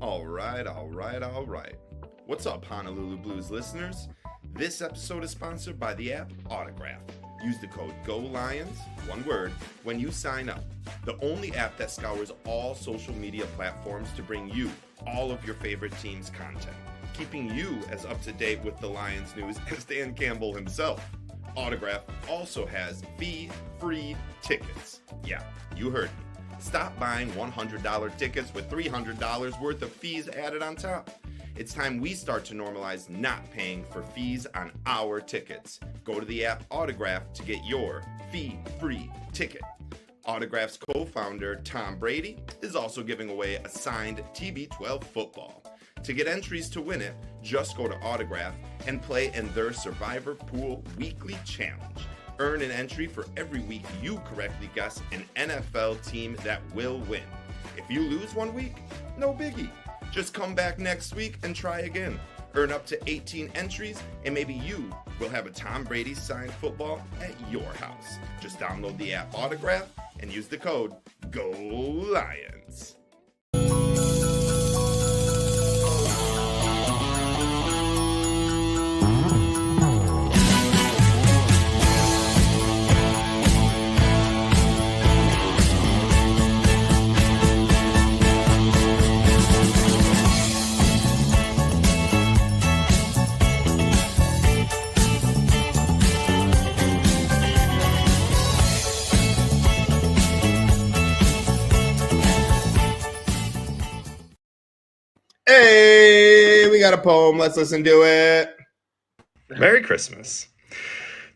All right, all right, all right. What's up, Honolulu Blues listeners? This episode is sponsored by the app Autograph. Use the code GOOOOOO one word, when you sign up. The only app that scours all social media platforms to bring you all of your favorite team's content, keeping you as up to date with the Lions news as Dan Campbell himself. Autograph also has fee-free tickets. Yeah, you heard me. Stop buying $100 tickets with $300 worth of fees added on top. It's time we start to normalize not paying for fees on our tickets. Go to the app Autograph to get your fee-free ticket. Autograph's co-founder, Tom Brady, is also giving away a signed TB12 football. To get entries to win it, just go to Autograph and play in their Survivor Pool Weekly Challenge. Earn an entry for every week you correctly guess an NFL team that will win. If you lose one week, no biggie. Just come back next week and try again. Earn up to 18 entries, and maybe you will have a Tom Brady signed football at your house. Just download the app Autograph and use the code GOLIONS. Hey, we got a poem. Let's listen to it. Merry Christmas.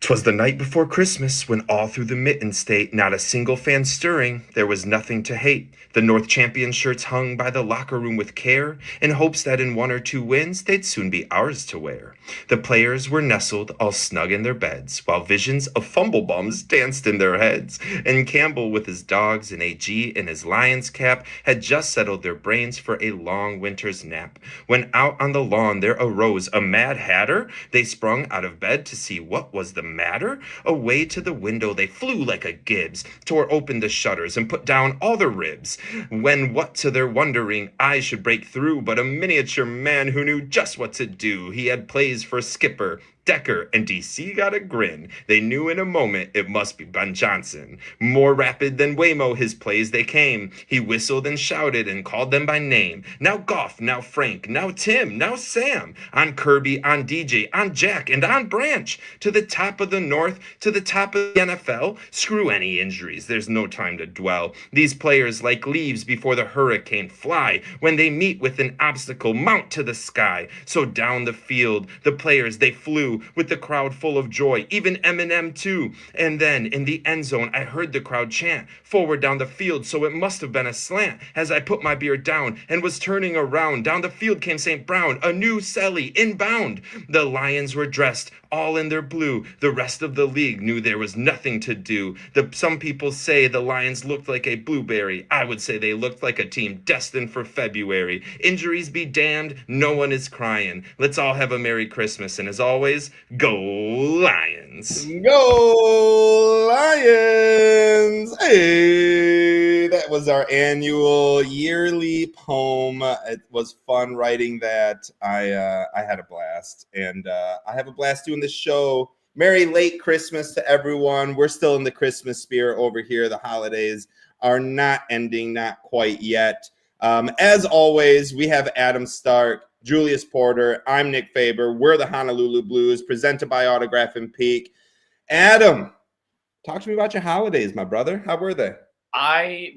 'Twas the night before Christmas, when all through the Mitten State, not a single fan stirring, there was nothing to hate. The North champion shirts hung by the locker room with care, in hopes that in 1 or 2 wins, they'd soon be ours to wear. The players were nestled all snug in their beds, while visions of fumble bums danced in their heads. And Campbell, with his dogs and AG in his Lions cap, had just settled their brains for a long winter's nap. When out on the lawn there arose a Mad Hatter, they sprung out of bed to see what was the matter. Away to the window they flew like a Gibbs, tore open the shutters and put down all the ribs. When what to their wondering eyes should break through but a miniature man who knew just what to do. He had plays for Skipper, Decker, and DC got a grin. They knew in a moment it must be Ben Johnson. More rapid than Waymo his plays they came. He whistled and shouted and called them by name. Now Goff, now Frank, now Tim, now Sam. On Kirby, on DJ, on Jack, and on Branch. To the top of the North, to the top of the NFL. Screw any injuries, there's no time to dwell. These players, like leaves before the hurricane, fly. When they meet with an obstacle, mount to the sky. So down the field, the players, they flew with the crowd full of joy, even Eminem too. And then in the end zone, I heard the crowd chant forward down the field, so it must have been a slant. As I put my beer down and was turning around, down the field came St. Brown, a new Sally inbound. The Lions were dressed all in their blue. The rest of the league knew there was nothing to do. Some people say the Lions looked like a blueberry. I would say they looked like a team destined for February. Injuries be damned, no one is crying. Let's all have a Merry Christmas, and as always, go Lions! Go Lions! Hey, that was our annual yearly poem. It was fun writing that. I had a blast, and I have a blast doing this show. Merry late Christmas to everyone. We're still in the Christmas spirit over here. The holidays are not ending, not quite yet. As always, we have Adam Stark, Julius Porter. I'm Nick Faber. We're the Honolulu Blues, presented by Autograph and Peak. Adam, talk to me about your holidays, my brother. How were they?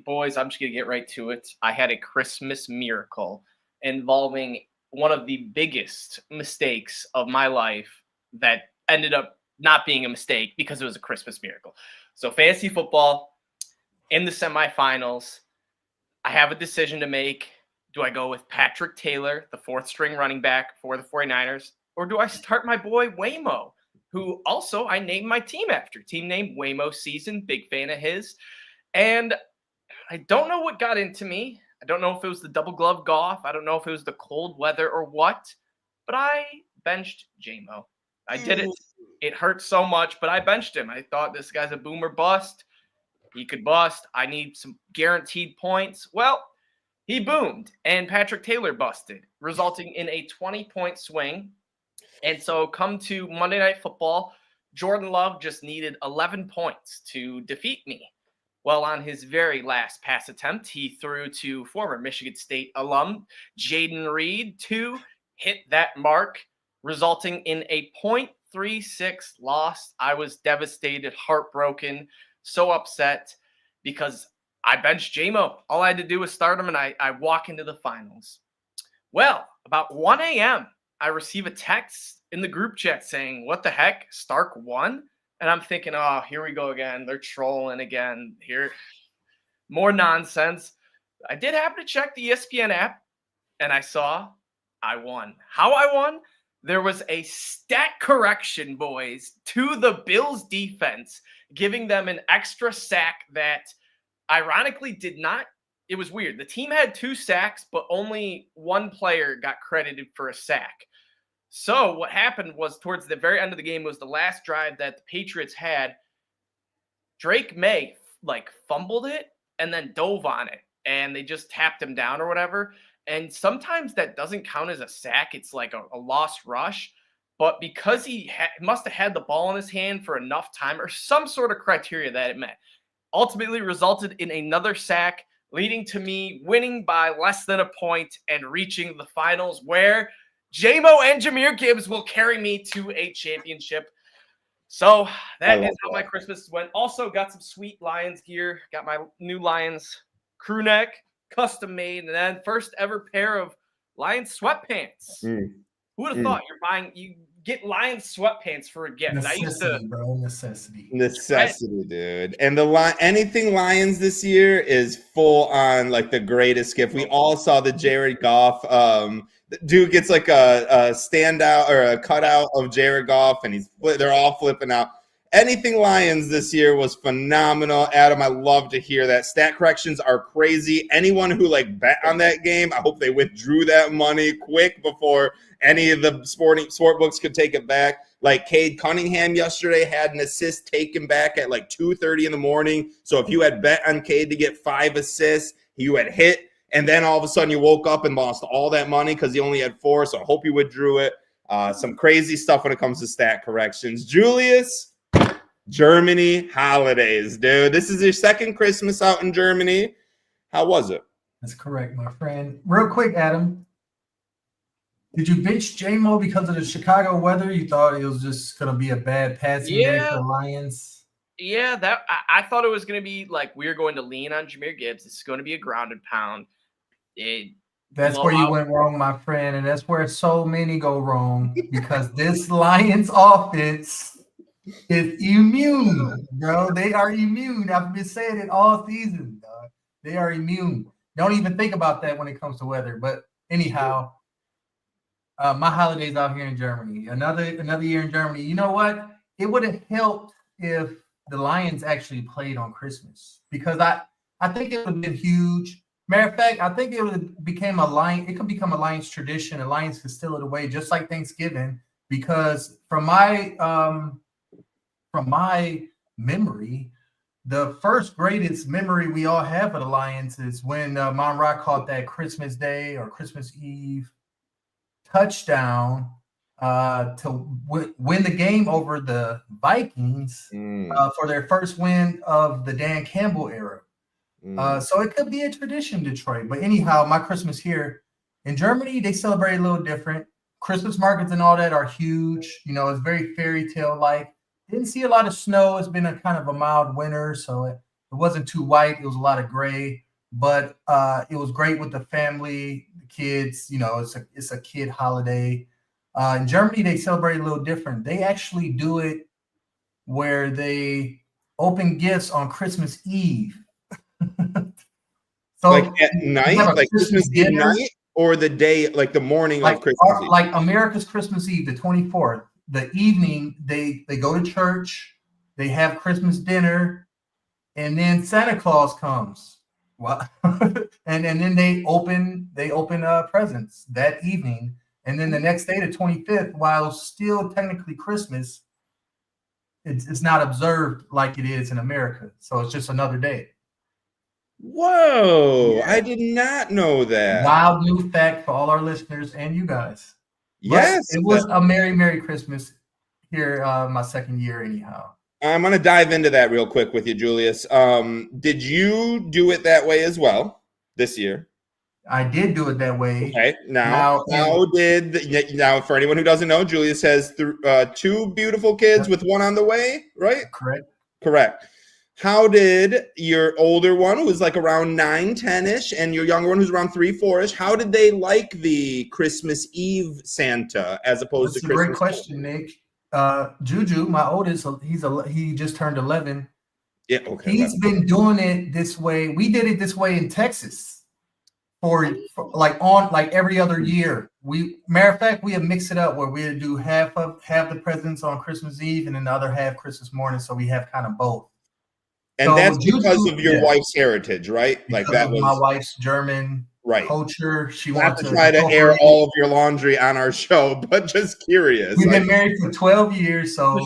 Boys, I'm just going to get right to it. I had a Christmas miracle involving one of the biggest mistakes of my life that ended up not being a mistake because it was a Christmas miracle. So fantasy football in the semifinals, I have a decision to make. Do I go with Patrick Taylor, the 4th string running back for the 49ers, or do I start my boy Waymo, who also I named my team after? Team name Waymo Season, big fan of his. And I don't know what got into me. I don't know if it was the double glove golf. I don't know if it was the cold weather or what, but I benched J-Mo. I did it. It hurt so much, but I benched him. I thought this guy's a boomer bust. He could bust. I need some guaranteed points. Well, he boomed, and Patrick Taylor busted, resulting in a 20-point swing. And so come to Monday Night Football, Jordan Love just needed 11 points to defeat me. Well, on his very last pass attempt, he threw to former Michigan State alum Jaden Reed to hit that mark, resulting in a .36 loss. I was devastated, heartbroken, so upset because I benched J-Mo. All I had to do was start him, and I walk into the finals. Well, about 1 a.m., I receive a text in the group chat saying, what the heck, Stark won? And I'm thinking, oh, here we go again. They're trolling again. Here, more nonsense. I did happen to check the ESPN app, and I saw I won. How I won? There was a stat correction, boys, to the Bills defense, giving them an extra sack that ironically did not. It was weird. The team had 2 sacks, but only one player got credited for a sack. So what happened was towards the very end of the game was the last drive that the Patriots had. Drake May fumbled it and then dove on it, and they just tapped him down or whatever. And sometimes that doesn't count as a sack. It's like a lost rush. But because he must have had the ball in his hand for enough time or some sort of criteria that it met, ultimately resulted in another sack, leading to me winning by less than a point and reaching the finals where J-Mo and Jahmyr Gibbs will carry me to a championship. So that is how my Christmas went. Also got some sweet Lions gear. Got my new Lions crew neck, custom made, and then first ever pair of Lions sweatpants. Who would have thought you get Lions sweatpants for a gift? Necessity, dude. And anything Lions this year is full on the greatest gift. We all saw the Jared Goff. Dude gets a standout or a cutout of Jared Goff, and they're all flipping out. Anything Lions this year was phenomenal. Adam, I love to hear that. Stat corrections are crazy. Anyone who bet on that game, I hope they withdrew that money quick before any of the sport books could take it back. Cade Cunningham yesterday had an assist taken back at 2:30 in the morning. So if you had bet on Cade to get 5 assists, you had hit. And then all of a sudden you woke up and lost all that money because he only had 4. So I hope you withdrew it. Some crazy stuff when it comes to stat corrections. Julius, Germany holidays, dude. This is your second Christmas out in Germany. How was it? That's correct, my friend. Real quick, Adam. Did you bench J-Mo because of the Chicago weather? You thought it was just going to be a bad passing day for the Lions? Yeah, that I thought it was going to be we're going to lean on Jahmyr Gibbs. It's going to be a grounded pound. That's where you went wrong, my friend, and that's where so many go wrong because this Lions offense is immune, bro. They are immune. I've been saying it all season, dog. They are immune. Don't even think about that when it comes to weather. But anyhow, my holidays out here in Germany. Another year in Germany. You know what? It would have helped if the Lions actually played on Christmas because I think it would have been huge. Matter of fact, I think it would have became it could become a Lions tradition. The Lions could steal it away, just like Thanksgiving. Because from my memory, the first greatest memory we all have of the Lions is when Monroe caught that Christmas Day or Christmas Eve touchdown to win the game over the Vikings for their first win of the Dan Campbell era. So it could be a tradition, Detroit. But anyhow, my Christmas here in Germany, they celebrate a little different. Christmas markets and all that are huge. It's very fairy tale-like. Didn't see a lot of snow. It's been a kind of a mild winter, so it wasn't too white. It was a lot of gray, but it was great with the family, the kids. It's a kid holiday. In Germany, they celebrate a little different. They actually do it where they open gifts on Christmas Eve. So at night, Christmas Eve night, or the day, the morning of Christmas Eve? Like America's Christmas Eve, the 24th. The evening, they go to church, they have Christmas dinner, and then Santa Claus comes. Well, and then they open presents that evening, and then the next day, the 25th, while still technically Christmas, it's not observed like it is in America. So it's just another day. Whoa, I Yeah. did not know that. Wild new fact for all our listeners and you guys. But Yes, it was a Merry Christmas here, my second year anyhow. I'm going to dive into that real quick with you, Julius. Did you do it that way as well this year? I did do it that way. Okay. Now for anyone who doesn't know, Julius has two beautiful kids with one on the way, right? Correct. Correct. How did your older one, who's like around 9, 10-ish, and your younger one, who's around 3, 4-ish, how did they like the Christmas Eve Santa as opposed That's to a great Christmas question, Nick. Juju, my oldest, he just turned 11. Yeah, okay. He's been doing it this way. We did it this way in Texas for like every other year. Matter of fact, we have mixed it up where we do half the presents on Christmas Eve and then the other half Christmas morning. So we have kind of both. And so that's because Juju, of your wife's heritage, right? Because like that of was my wife's German right. culture. She Not wants to try to air incorporate all of your laundry on our show, but just curious. We've been married for 12 years, so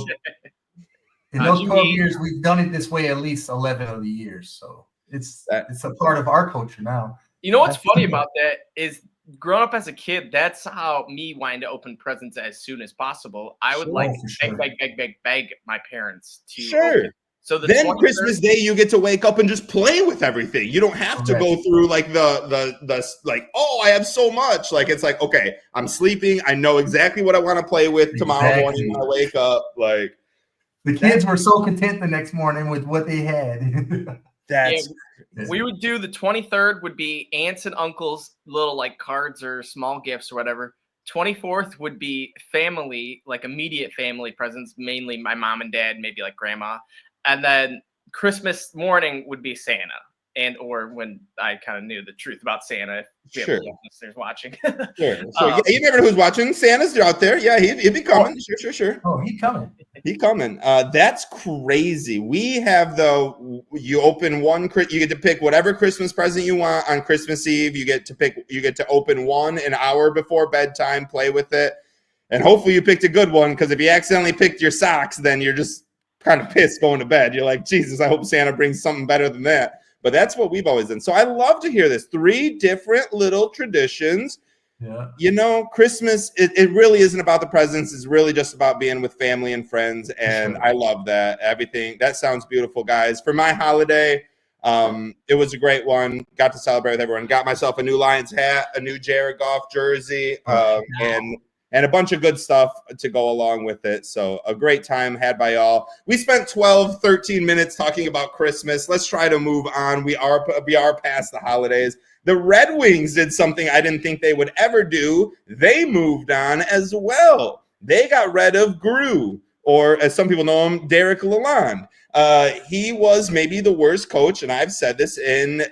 in those 12 years, we've done it this way at least 11 of the years. So it's a part of our culture now. You know what's funny about that is growing up as a kid, that's how me wanting to open presents as soon as possible. I would beg my parents to open. So then Christmas Day, you get to wake up and just play with everything. You don't have to go through like the like, oh, I have so much. Like, it's like, okay, I'm sleeping. I know exactly what I want to play with tomorrow morning when I wake up. Like, the kids were so content the next morning with what they had. We would do the 23rd would be aunts and uncles, little like cards or small gifts or whatever. 24th would be family, like immediate family presents, mainly my mom and dad, maybe like grandma. And then Christmas morning would be Santa, or when I kind of knew the truth about Santa. If we have listeners watching. So you never know who's watching. Santa's out there. Yeah, he'd be coming. Sure. Oh, he's coming. He's coming. That's crazy. We have you open one. You get to pick whatever Christmas present you want on Christmas Eve. You get to open one an hour before bedtime. Play with it, and hopefully you picked a good one. Because if you accidentally picked your socks, then you're just kind of pissed going to bed. You're like, Jesus, I hope Santa brings something better than that. But that's what we've always done. So I love to hear this. 3 different little traditions. Yeah. You know, Christmas, it really isn't about the presents. It's really just about being with family and friends. And I love that. Everything. That sounds beautiful, guys. For my holiday, it was a great one. Got to celebrate with everyone. Got myself a new Lions hat, a new Jared Goff jersey, and a bunch of good stuff to go along with it. So a great time had by all. We spent 12, 13 minutes talking about Christmas. Let's try to move on. We are past the holidays. The Red Wings did something I didn't think they would ever do. They moved on as well. They got rid of GOOOOOO, or as some people know him, Derek Lalonde. He was maybe the worst coach, and I've said this in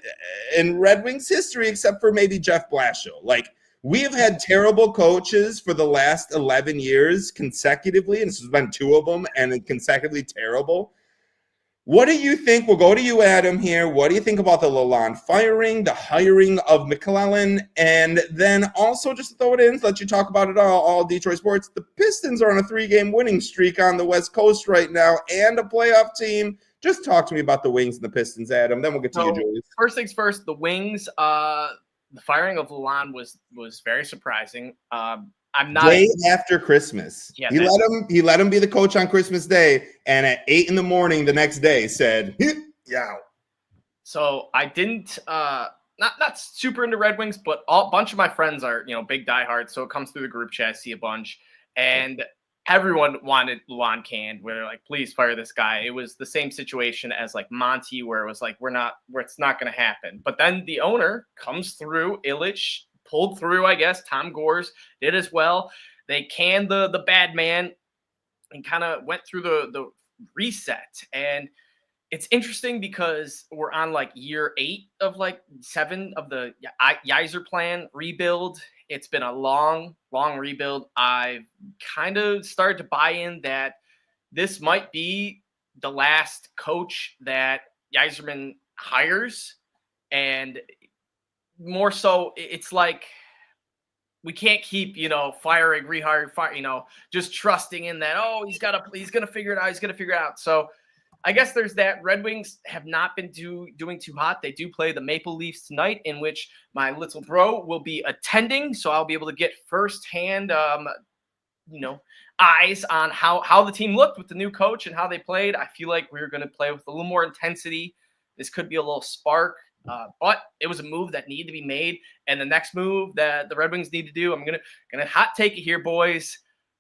Red Wings history, except for maybe Jeff Blashill. Like, we have had terrible coaches for the last 11 years consecutively, and this has been 2 of them, and consecutively terrible. What do you think? We'll go to you, Adam, here. What do you think about the Lalonde firing, the hiring of McClellan, and then also just to throw it in, let you talk about it all Detroit sports. The Pistons are on a 3-game winning streak on the West Coast right now and a playoff team. Just talk to me about the Wings and the Pistons, Adam. Then we'll get to you, Julius. First things first, the Wings, the firing of Lalonde was very surprising. I'm not day after Christmas. Yeah, he let him be the coach on Christmas Day, and at 8 a.m. the next day said, "Yeah." So I didn't not super into Red Wings, but a bunch of my friends are big diehards. So it comes through the group chat, I see a bunch, and everyone wanted Lalonde canned. Where they're like, please fire this guy. It was the same situation as like Monty, where it was like it's not going to happen. But then the owner comes through, Illich pulled through, I guess. Tom Gores did as well. They canned the bad man and kind of went through the reset. And it's interesting because we're on like year 8 of like 7 of the Yzer plan rebuild. It's been a long rebuild. I've kind of started to buy in that this might be the last coach that Yzerman hires. And more so, it's like we can't keep, firing, rehiring, just trusting in that. Oh, he's gonna figure it out. So I guess there's that. Red Wings have not been doing too hot. They do play the Maple Leafs tonight, in which my little bro will be attending, so I'll be able to get firsthand, eyes on how the team looked with the new coach and how they played. I feel like we're going to play with a little more intensity. This could be a little spark, but it was a move that needed to be made. And the next move that the Red Wings need to do, I'm gonna hot take it here, boys.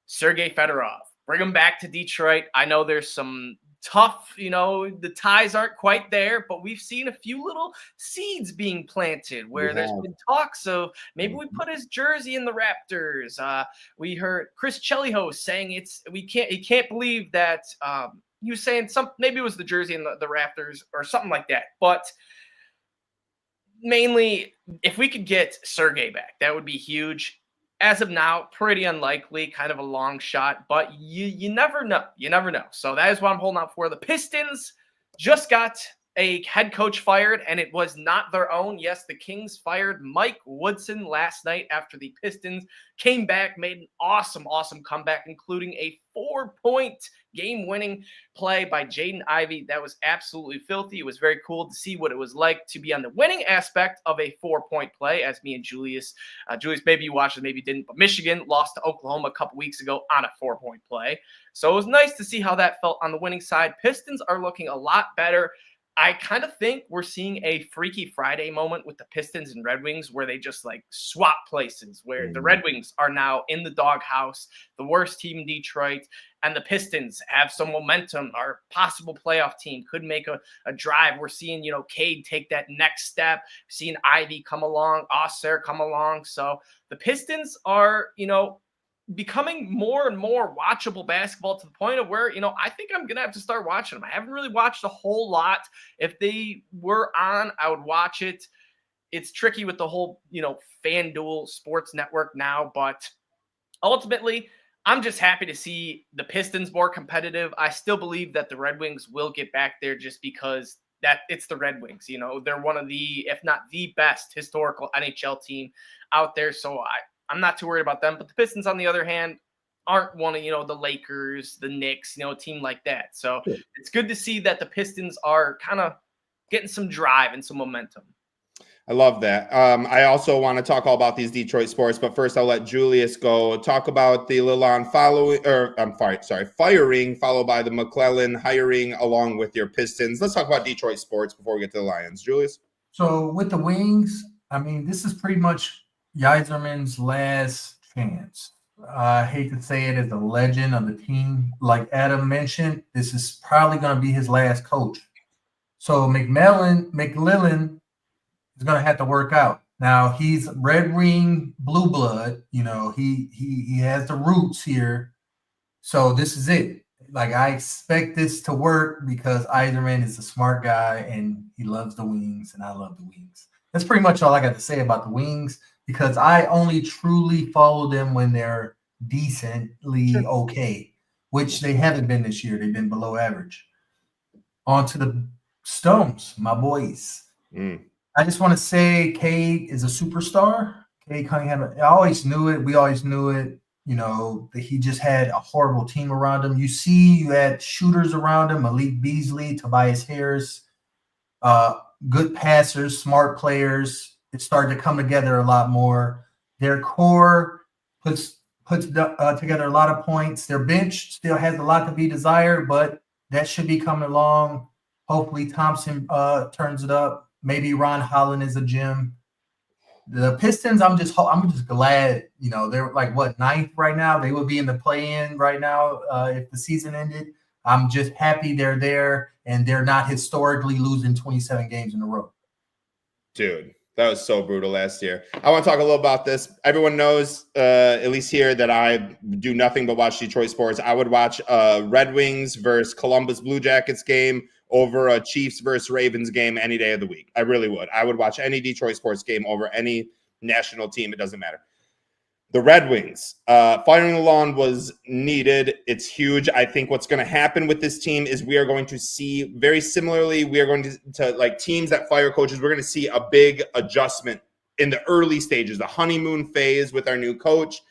Sergei Fedorov, bring him back to Detroit. I know there's some tough, the ties aren't quite there, but we've seen a few little seeds being planted where there's been talks of maybe we put his jersey in the Raptors. We heard Chris Chelios saying he can't believe that he was saying maybe it was the jersey in the Raptors or something like that. But mainly, if we could get Sergei back, that would be huge. As of now, pretty unlikely, kind of a long shot, but you never know. You never know. So that is what I'm holding out for. The Pistons just got a head coach fired, and it was not their own. Yes, the Kings fired Mike Woodson last night after the Pistons came back, made an awesome comeback, including a 4-point game-winning play by Jaden Ivey. That was absolutely filthy. It was very cool to see what it was like to be on the winning aspect of a 4-point play, as me and Julius, maybe you watched it, maybe you didn't, but Michigan lost to Oklahoma a couple weeks ago on a 4-point play. So it was nice to see how that felt on the winning side. Pistons are looking a lot better. I kind of think we're seeing a Freaky Friday moment with the Pistons and Red Wings where they just like swap places, where the Red Wings are now in the doghouse, the worst team in Detroit, and the Pistons have some momentum. Our possible playoff team could make a drive. We're seeing, Cade take that next step, seeing Ivy come along, Osser come along. So the Pistons are, becoming more and more watchable basketball to the point of where, I think I'm going to have to start watching them. I haven't really watched a whole lot. If they were on, I would watch it. It's tricky with the whole, FanDuel Sports Network now, but ultimately, I'm just happy to see the Pistons more competitive. I still believe that the Red Wings will get back there just because that it's the Red Wings. They're one of the, if not the best historical NHL team out there. So I'm not too worried about them. But the Pistons, on the other hand, aren't one of, the Lakers, the Knicks, a team like that. So it's good to see that the Pistons are kind of getting some drive and some momentum. I love that. I also want to talk all about these Detroit sports, but first I'll let Julius go talk about the Lalonde firing, followed by the McClellan hiring along with your Pistons. Let's talk about Detroit sports before we get to the Lions. Julius? So with the Wings, this is pretty much Yzerman's last chance. I hate to say it, as a legend of the team, like Adam mentioned, this is probably going to be his last coach. So McLellan is going to have to work out. Now, he's Red Wing blue blood. He has the roots here. So this is it. Like, I expect this to work because Yzerman is a smart guy and he loves the Wings, and I love the Wings. That's pretty much all I got to say about the Wings, because I only truly follow them when they're decently okay, which they haven't been this year. They've been below average. On to the Stones, my boys. I just want to say Cade is a superstar. Cade Cunningham, I always knew it. We always knew it. That he just had a horrible team around him. You had shooters around him, Malik Beasley, Tobias Harris, good passers, smart players. It started to come together a lot more. Their core puts together a lot of points. Their bench still has a lot to be desired, but that should be coming along. Hopefully Thompson turns it up. Maybe Ron Holland is a gem. The Pistons, I'm just glad, they're like ninth right now. They would be in the play-in right now if the season ended. I'm just happy they're there and they're not historically losing 27 games in a row. Dude, that was so brutal last year. I want to talk a little about this. Everyone knows, at least here, that I do nothing but watch Detroit sports. I would watch Red Wings versus Columbus Blue Jackets game over a Chiefs versus Ravens game any day of the week. I really would. I would watch any Detroit sports game over any national team. It doesn't matter. The Red Wings, firing Lalonde was needed. It's huge. I think what's going to happen with this team is we are going to see, very similarly, we are going to like teams that fire coaches, we're going to see a big adjustment in the early stages, the honeymoon phase with our new coach.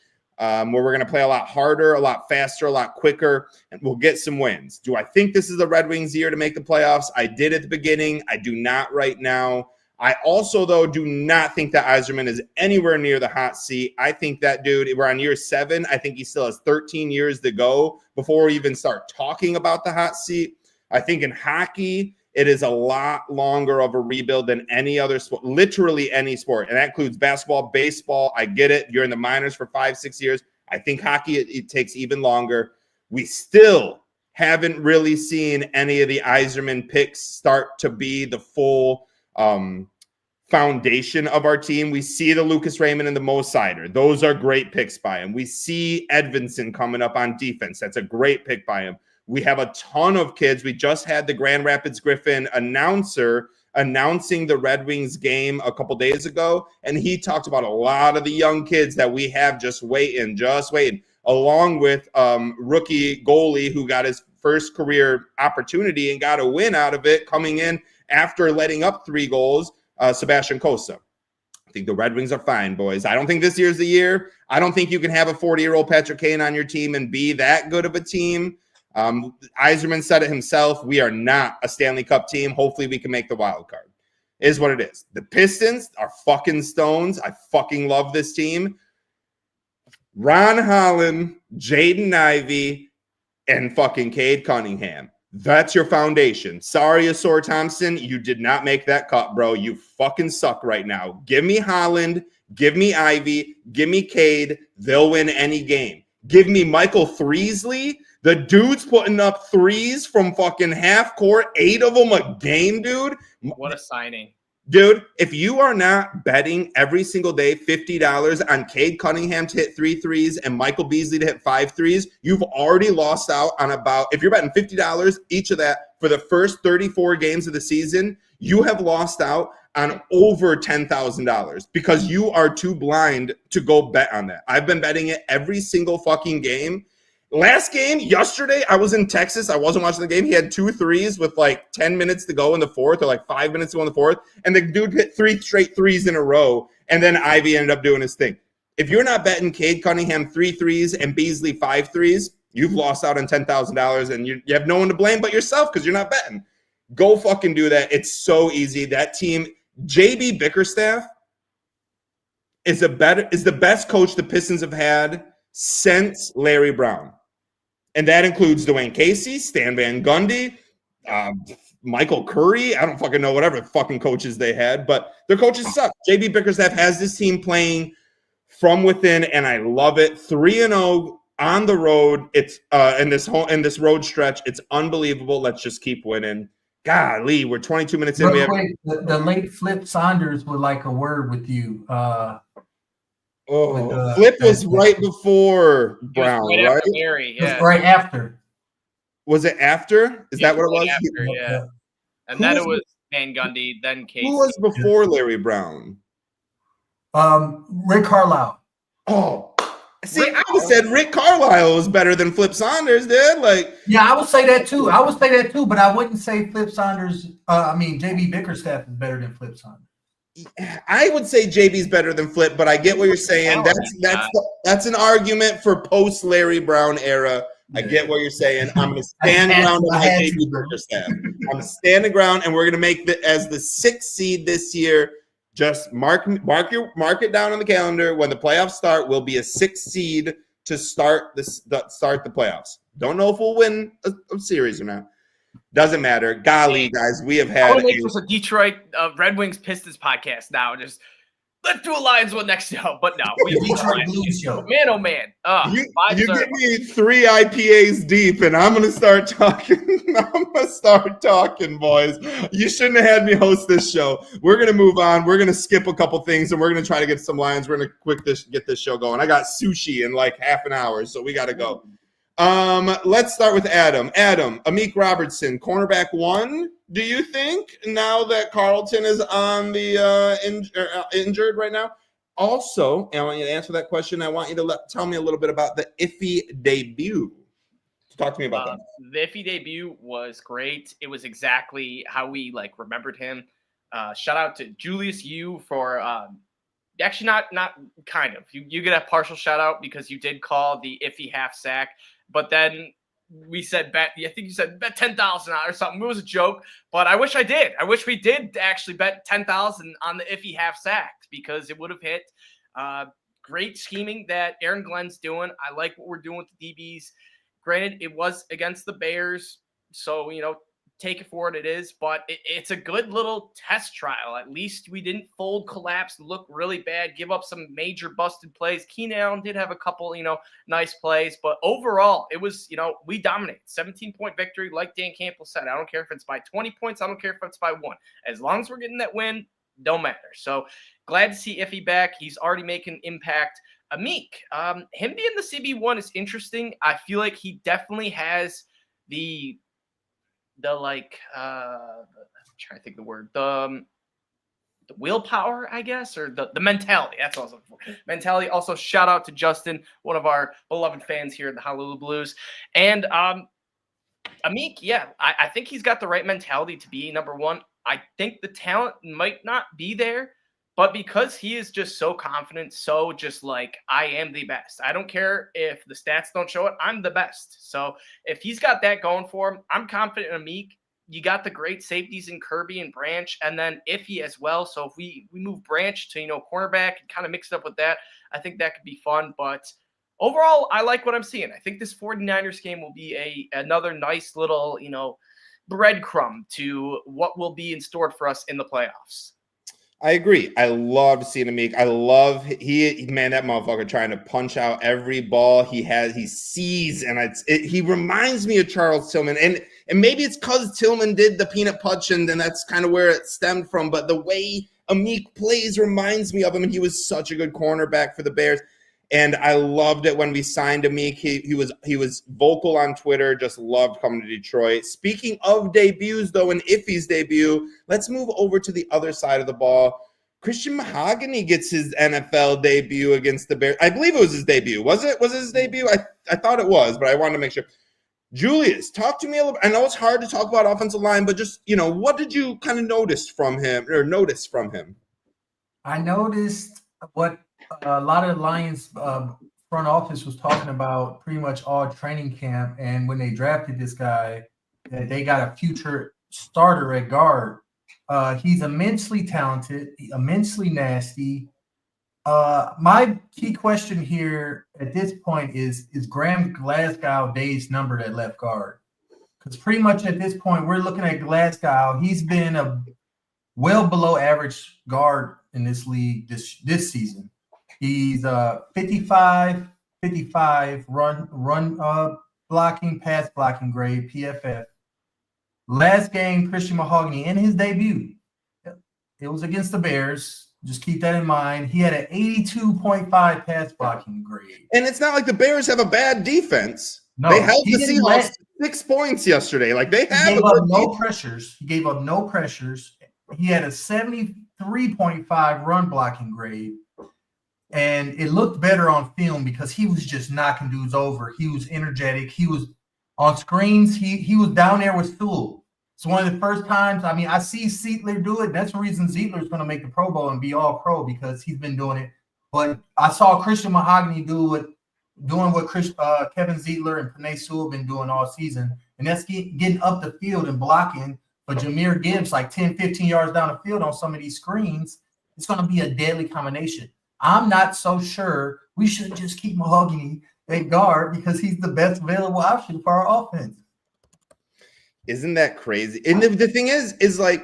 where we're going to play a lot harder, a lot faster, a lot quicker, and we'll get some wins. Do I think this is the Red Wings' year to make the playoffs? I did at the beginning. I do not right now. I also, though, do not think that Yzerman is anywhere near the hot seat. I think that dude, we're on year 7. I think he still has 13 years to go before we even start talking about the hot seat. I think in hockey, it is a lot longer of a rebuild than any other sport, literally any sport. And that includes basketball, baseball. I get it. You're in the minors for 5-6 years. I think hockey, it takes even longer. We still haven't really seen any of the Yzerman picks start to be the full foundation of our team. We see the Lucas Raymond and the Mo Sider. Those are great picks by him. We see Edvinson coming up on defense. That's a great pick by him. We have a ton of kids. We just had the Grand Rapids Griffin announcer announcing the Red Wings game a couple days ago, and he talked about a lot of the young kids that we have just waiting, along with rookie goalie who got his first career opportunity and got a win out of it coming in after letting up 3 goals, Sebastian Cossa. I think the Red Wings are fine, boys. I don't think this year's the year. I don't think you can have a 40-year-old Patrick Kane on your team and be that good of a team. Yzerman said it himself. We are not a Stanley Cup team. Hopefully we can make the wild card. It is what it is. The Pistons are fucking stones. I fucking love this team. Ron Holland, Jaden Ivey, and fucking Cade Cunningham. That's your foundation. Sorry, Asor Thompson. You did not make that cut, bro. You fucking suck right now. Give me Holland. Give me Ivy. Give me Cade. They'll win any game. Give me Michael Threesley. The dude's putting up threes from fucking half court, 8 of them a game, dude. What a signing. Dude, if you are not betting every single day $50 on Cade Cunningham to hit 3 threes and Michael Beasley to hit 5 threes, you've already lost out on about, if you're betting $50 each of that for the first 34 games of the season, you have lost out on over $10,000 because you are too blind to go bet on that. I've been betting it every single fucking game. Last game, yesterday, I was in Texas. I wasn't watching the game. He had 2 threes with like 10 minutes to go in the fourth or like 5 minutes to go in the fourth. And the dude hit 3 straight threes in a row. And then Ivy ended up doing his thing. If you're not betting Cade Cunningham 3 threes and Beasley 5 threes, you've lost out on $10,000 and you have no one to blame but yourself because you're not betting. Go fucking do that. It's so easy. That team, JB Bickerstaff is the best coach the Pistons have had since Larry Brown. And that includes Dwayne Casey, Stan Van Gundy, Michael Curry. I don't fucking know whatever fucking coaches they had, but their coaches suck. JB Bickerstaff has this team playing from within, and I love it. 3-0 on the road. It's in this road stretch. It's unbelievable. Let's just keep winning. Golly, we're 22 minutes in. The late Flip Saunders would like a word with you. Flip was right before Brown, right? Right? After Mary, yeah. Right after. Was it after? Is that what it was? After, yeah. And then it was Van Gundy, then Casey. Who was before Larry Brown? Rick Carlisle. Oh, see, I would have said Rick Carlisle was better than Flip Saunders, dude. Like, yeah, I would say that too. But I wouldn't say Flip Saunders. JB Bickerstaff is better than Flip Saunders. I would say JB's better than Flip, but I get what you're saying. That's an argument for post Larry Brown era. I get what you're saying. I'm going to stand ground on my JB Bickerstaff. I'm going to stand the ground, and we're going to make it as the 6th seed this year. Just mark it down on the calendar. When the playoffs start, we'll be a 6th seed to start the playoffs. Don't know if we'll win a series or not. Doesn't matter. Golly, guys, we have had. I want to make this a Detroit Red Wings Pistons podcast now. Just let's do a Lions one next show. But no, we Detroit Blues show. Man, oh man. You get me 3 IPAs deep, and I'm gonna start talking. Boys. You shouldn't have had me host this show. We're gonna move on. We're gonna skip a couple things, and we're gonna try to get some Lions. We're gonna get this show going. I got sushi in like half an hour, so we gotta go. Let's start with Adam. Amik Robertson, cornerback 1. Do you think now that Carlton is on the injured right now? Also, I want you to answer that question. I want you to tell me a little bit about the Iffy debut. Talk to me about that. The Iffy debut was great. It was exactly how we remembered him. Shout out to Julius Yu for actually not kind of. You get a partial shout out because you did call the iffy half sack, but then we said bet. I think you said bet 10,000 or something. It was a joke, but I wish I did. I wish we did actually bet 10,000 on the iffy half sack because it would have hit. Great scheming that Aaron Glenn's doing. I like what we're doing with the DBs. Granted, it was against the Bears, so take it for what it is, but it's a good little test trial. At least we didn't fold, collapse, look really bad, give up some major busted plays. Keenan Allen did have a couple, nice plays, but overall, it was, we dominated. 17-point victory, like Dan Campbell said. I don't care if it's by 20 points. I don't care if it's by 1. As long as we're getting that win, don't matter. So glad to see Iffy back. He's already making impact. Amik, him being the CB1 is interesting. I feel like he definitely has the I'm trying to think the word, the willpower, I guess, or the mentality. That's what I was looking for. Mentality. Also, shout out to Justin, one of our beloved fans here at the Honolulu Blues. And Amik, yeah, I think he's got the right mentality to be number one. I think the talent might not be there, but because he is just so confident, so just like, I am the best. I don't care if the stats don't show it. I'm the best. So if he's got that going for him, I'm confident in Amik. You got the great safeties in Kirby and Branch, and then Iffy as well. So if we move Branch to, cornerback and kind of mix it up with that, I think that could be fun. But overall, I like what I'm seeing. I think this 49ers game will be another nice little, breadcrumb to what will be in store for us in the playoffs. I agree. I love seeing Amik. I love that motherfucker trying to punch out every ball he sees, and he reminds me of Charles Tillman, and maybe it's because Tillman did the peanut punch, and then that's kind of where it stemmed from. But the way Amik plays reminds me of him, and he was such a good cornerback for the Bears. And I loved it when we signed Amik. He was vocal on Twitter, just loved coming to Detroit. Speaking of debuts, though, and Iffy's debut, let's move over to the other side of the ball. Christian Mahogany gets his NFL debut against the Bears. I believe it was his debut. Was it his debut? I thought it was, but I wanted to make sure. Julius, talk to me a little. I know it's hard to talk about offensive line, but just, what did you kind of notice from him? I noticed what a lot of the Lions front office was talking about pretty much all training camp, and when they drafted this guy, that they got a future starter at guard. He's immensely talented, immensely nasty. My key question here at this point is Graham Glasgow days numbered at left guard? Because pretty much at this point, we're looking at Glasgow. He's been a well below average guard in this league this season. He's 55 run blocking, pass blocking grade, PFF. Last game, Christian Mahogany in his debut, it was against the Bears. Just keep that in mind. He had an 82.5 pass blocking grade. And it's not like the Bears have a bad defense. No, they held the Seahawks 6 points yesterday. Like they have no pressures. He gave up no pressures. He had a 73.5 run blocking grade. And it looked better on film because he was just knocking dudes over. He was energetic. He was on screens. He was down there with Sewell. It's one of the first times. I mean, I see Zeitler do it. That's the reason Zeitler is going to make the Pro Bowl and be all pro because he's been doing it. But I saw Christian Mahogany doing what Kevin Zeitler and Penei Sewell have been doing all season. And that's getting up the field and blocking for Jahmyr Gibbs like 10, 15 yards down the field on some of these screens. It's going to be a deadly combination. I'm not so sure we should just keep Mahogany at guard because he's the best available option for our offense. Isn't that crazy? And the thing is like,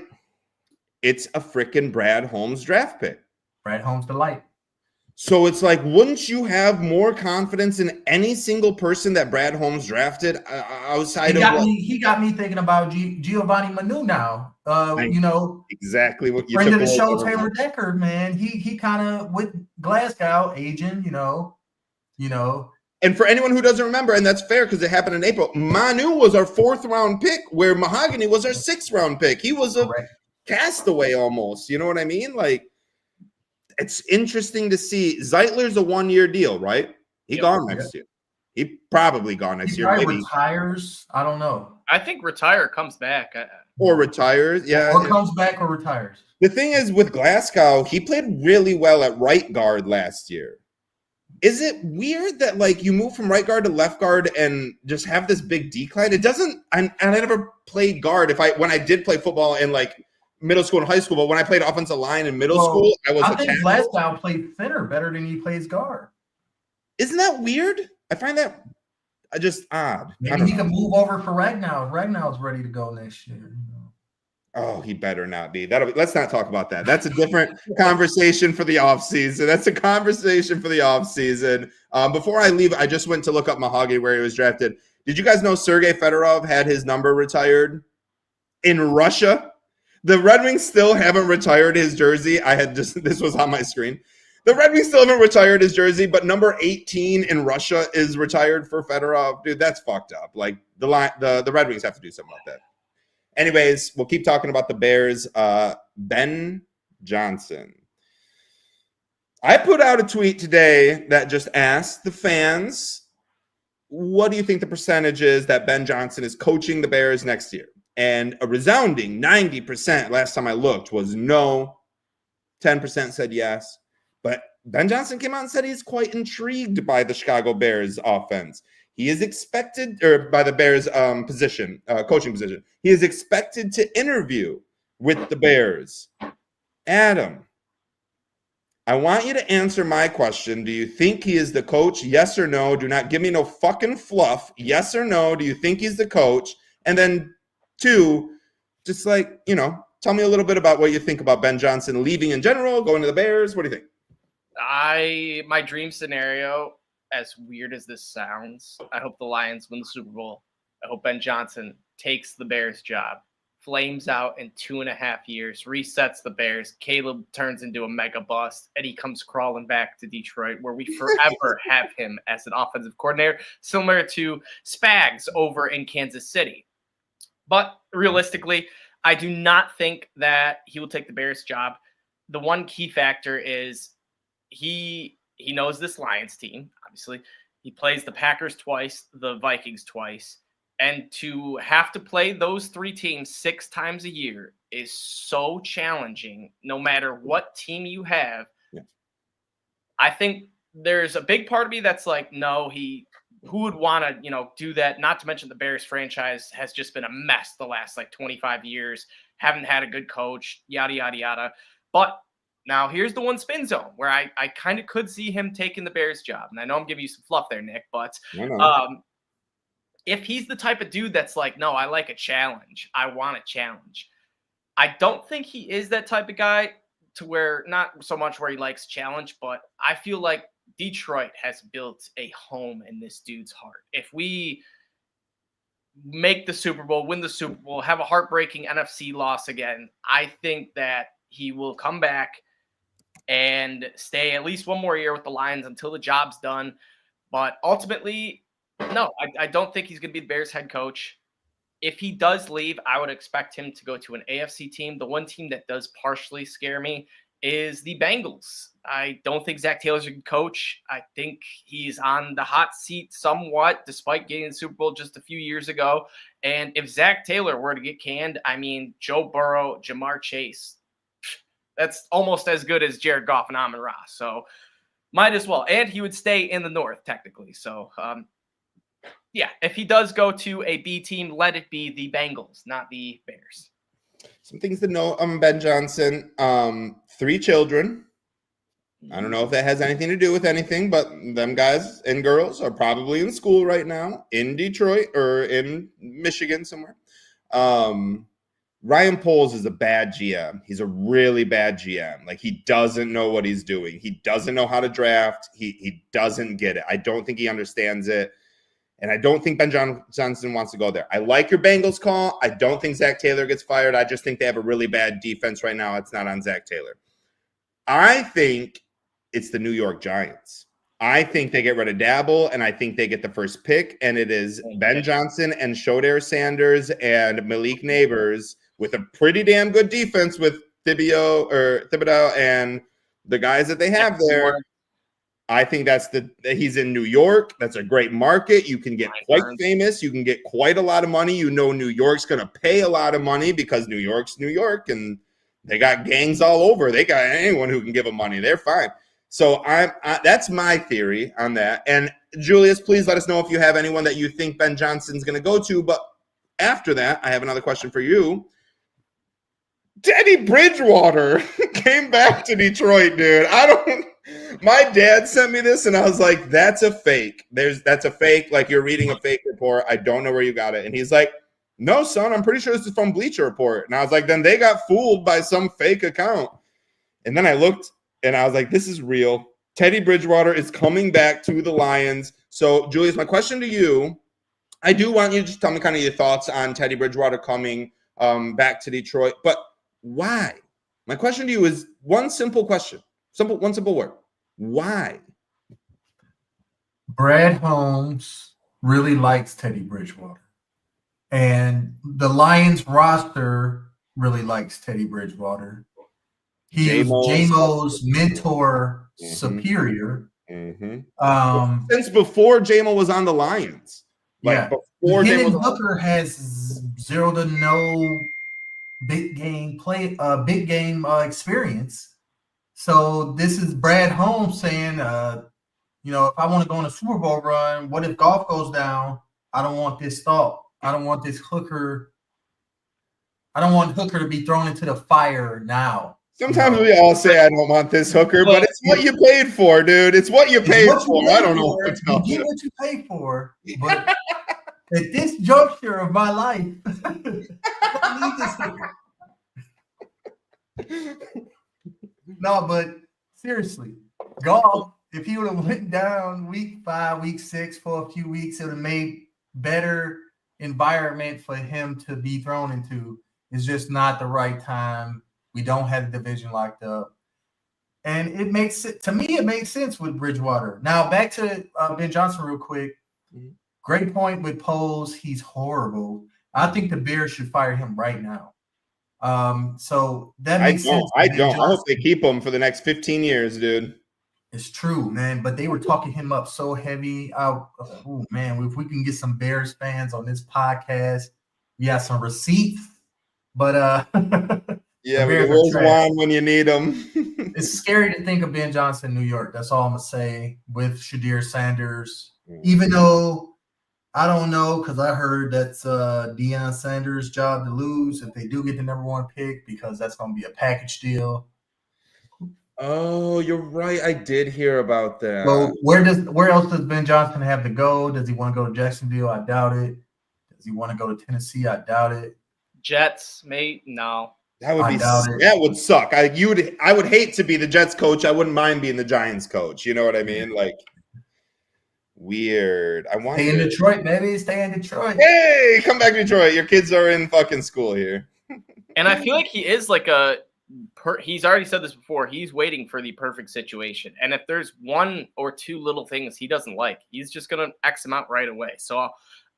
it's a freaking Brad Holmes draft pick. Brad Holmes delight. So it's like, wouldn't you have more confidence in any single person that Brad Holmes drafted outside he got me thinking about Giovanni Manu now. Exactly what you friend of the show, Taylor Decker, man. He kind of with Glasgow agent, And for anyone who doesn't remember, and that's fair because it happened in April, Manu was our 4th round pick, where Mahogany was our 6th round pick. He was a castaway almost. You know what I mean? Like, it's interesting to see. Zeitler's a 1-year deal, right? He gone next year. He probably gone next year. Maybe retires. I don't know. I think retire comes back. Or retires, yeah. Or comes back or retires. The thing is with Glasgow, he played really well at right guard last year. Is it weird that like you move from right guard to left guard and just have this big decline? It doesn't. I never played guard. When I did play football in like middle school and high school, but when I played offensive line in middle school, I think Glasgow played center better than he plays guard. Isn't that weird? I find that just odd. Maybe he can move over for Ragnow. Ragnow's ready to go next year. Oh, he better not be. Let's not talk about that. That's a different conversation for the offseason. That's a conversation for the offseason. Before I leave, I just went to look up Mahogany where he was drafted. Did you guys know Sergei Fedorov had his number retired in Russia? The Red Wings still haven't retired his jersey. This was on my screen. The Red Wings still haven't retired his jersey, but number 18 in Russia is retired for Fedorov. Dude, that's fucked up. Like the Red Wings have to do something about that. Anyways, we'll keep talking about the Bears. Ben Johnson. I put out a tweet today that just asked the fans, what do you think the percentage is that Ben Johnson is coaching the Bears next year? And a resounding 90%, last time I looked, was no. 10% said yes. But Ben Johnson came out and said he's quite intrigued by the Chicago Bears offense. He is expected, or by the Bears coaching position. He is expected to interview with the Bears. Adam, I want you to answer my question. Do you think he is the coach? Yes or no? Do not give me no fucking fluff. Yes or no? Do you think he's the coach? And then 2, just like, tell me a little bit about what you think about Ben Johnson leaving in general, going to the Bears. What do you think? My dream scenario, as weird as this sounds, I hope the Lions win the Super Bowl. I hope Ben Johnson takes the Bears job, flames out in 2.5 years, resets the Bears. Caleb turns into a mega bust, and he comes crawling back to Detroit, where we forever have him as an offensive coordinator, similar to Spags over in Kansas City. But realistically, I do not think that he will take the Bears job. The one key factor is he knows this Lions team, obviously. He plays the Packers twice, the Vikings twice. And to have to play those 3 teams 6 times a year is so challenging, no matter what team you have. Yeah. I think there's a big part of me that's like, no, who would want to, do that? Not to mention the Bears franchise has just been a mess the last 25 years. Haven't had a good coach, yada, yada, yada. But now here's the one spin zone where I kind of could see him taking the Bears job. And I know I'm giving you some fluff there, Nick, but if he's the type of dude that's like, no, I like a challenge. I want a challenge. I don't think he is that type of guy to where, not so much where he likes challenge, but I feel like Detroit has built a home in this dude's heart. If we make the Super Bowl, win the Super Bowl, have a heartbreaking NFC loss again, I think that he will come back and stay at least one more year with the Lions until the job's done. But ultimately, no, I don't think he's going to be the Bears head coach. If he does leave, I would expect him to go to an AFC team. The one team that does partially scare me is the Bengals. I don't think Zach Taylor's a good coach. I think he's on the hot seat somewhat, despite getting the Super Bowl just a few years ago. And if Zach Taylor were to get canned, Joe Burrow, Jamar Chase, that's almost as good as Jared Goff and Amon-Ra. So might as well. And he would stay in the North, technically. So, yeah, if he does go to a B team, let it be the Bengals, not the Bears. Some things to know on Ben Johnson. 3 children. I don't know if that has anything to do with anything, but them guys and girls are probably in school right now in Detroit or in Michigan somewhere. Ryan Poles is a bad GM. He's a really bad GM. Like, he doesn't know what he's doing. He doesn't know how to draft. He doesn't get it. I don't think he understands it. And I don't think Ben Johnson wants to go there. I like your Bengals call. I don't think Zach Taylor gets fired. I just think they have a really bad defense right now. It's not on Zach Taylor. I think it's the New York Giants. I think they get rid of Dabble, and I think they get the first pick, and it is Ben Johnson and Shodair Sanders and Malik Neighbors with a pretty damn good defense with Thibodeau and the guys that they have there. I think he's in New York. That's a great market. You can get quite famous. You can get quite a lot of money. New York's going to pay a lot of money because New York's New York, and They got gangs all over. They got anyone who can give them money. They're fine. So that's my theory on that. And Julius, please let us know if you have anyone that you think Ben Johnson's going to go to. But after that, I have another question for you. Teddy Bridgewater came back to Detroit, dude. My dad sent me this, and I was like, that's a fake. That's a fake. Like, you're reading a fake report. I don't know where you got it. And he's like, no, son, I'm pretty sure this is from Bleacher Report. And I was like, then they got fooled by some fake account. And then I looked, and I was like, this is real. Teddy Bridgewater is coming back to the Lions. So, Julius, my question to you, I do want you to just tell me kind of your thoughts on Teddy Bridgewater coming back to Detroit. But why? My question to you is one simple question. One simple word. Why? Brad Holmes really likes Teddy Bridgewater. And the Lions roster really likes Teddy Bridgewater. He is J-Mo's mentor superior. Mm-hmm. Since before J-Mo was on the Lions. Like before Hendon Hooker has zero to no big game experience. So this is Brad Holmes saying, if I want to go on a Super Bowl run, what if golf goes down? I don't want this thought. I don't want this Hooker. I don't want Hooker to be thrown into the fire now. Sometimes we all say, I don't want this Hooker, but it's what you paid for, dude. It's what you paid for. I don't know what to tell you. You get what you paid for, but at this juncture of my life, I don't need this Hooker. No, but seriously, golf, if he would have went down week 5, week 6 for a few weeks, it would have made better environment for him to be thrown into. It's just not the right time. We don't have the division locked up. And it makes sense with Bridgewater. Now, back to Ben Johnson real quick. Great point with Poles. He's horrible. I think the Bears should fire him right now. So that makes sense. I hope they keep him for the next 15 years, dude. It's true, man. But they were talking him up so heavy. Oh, man. If we can get some Bears fans on this podcast, we got some receipts. But yeah, where's one when you need them? It's scary to think of Ben Johnson in New York. That's all I'm gonna say. With Shadir Sanders, even though I don't know, because I heard that's Deion Sanders' job to lose if they do get the number 1 pick, because that's gonna be a package deal. Oh, you're right. I did hear about that. So where else does Ben Johnson have to go? Does he want to go to Jacksonville? I doubt it. Does he want to go to Tennessee? I doubt it. Jets, mate? No. That would suck. I would hate to be the Jets coach. I wouldn't mind being the Giants coach. You know what I mean? Like, weird. Stay in Detroit, baby. Stay in Detroit. Hey, come back to Detroit. Your kids are in fucking school here. And I feel like he is like he's already said this before. He's waiting for the perfect situation. And if there's 1 or 2 little things he doesn't like, he's just going to X him out right away. So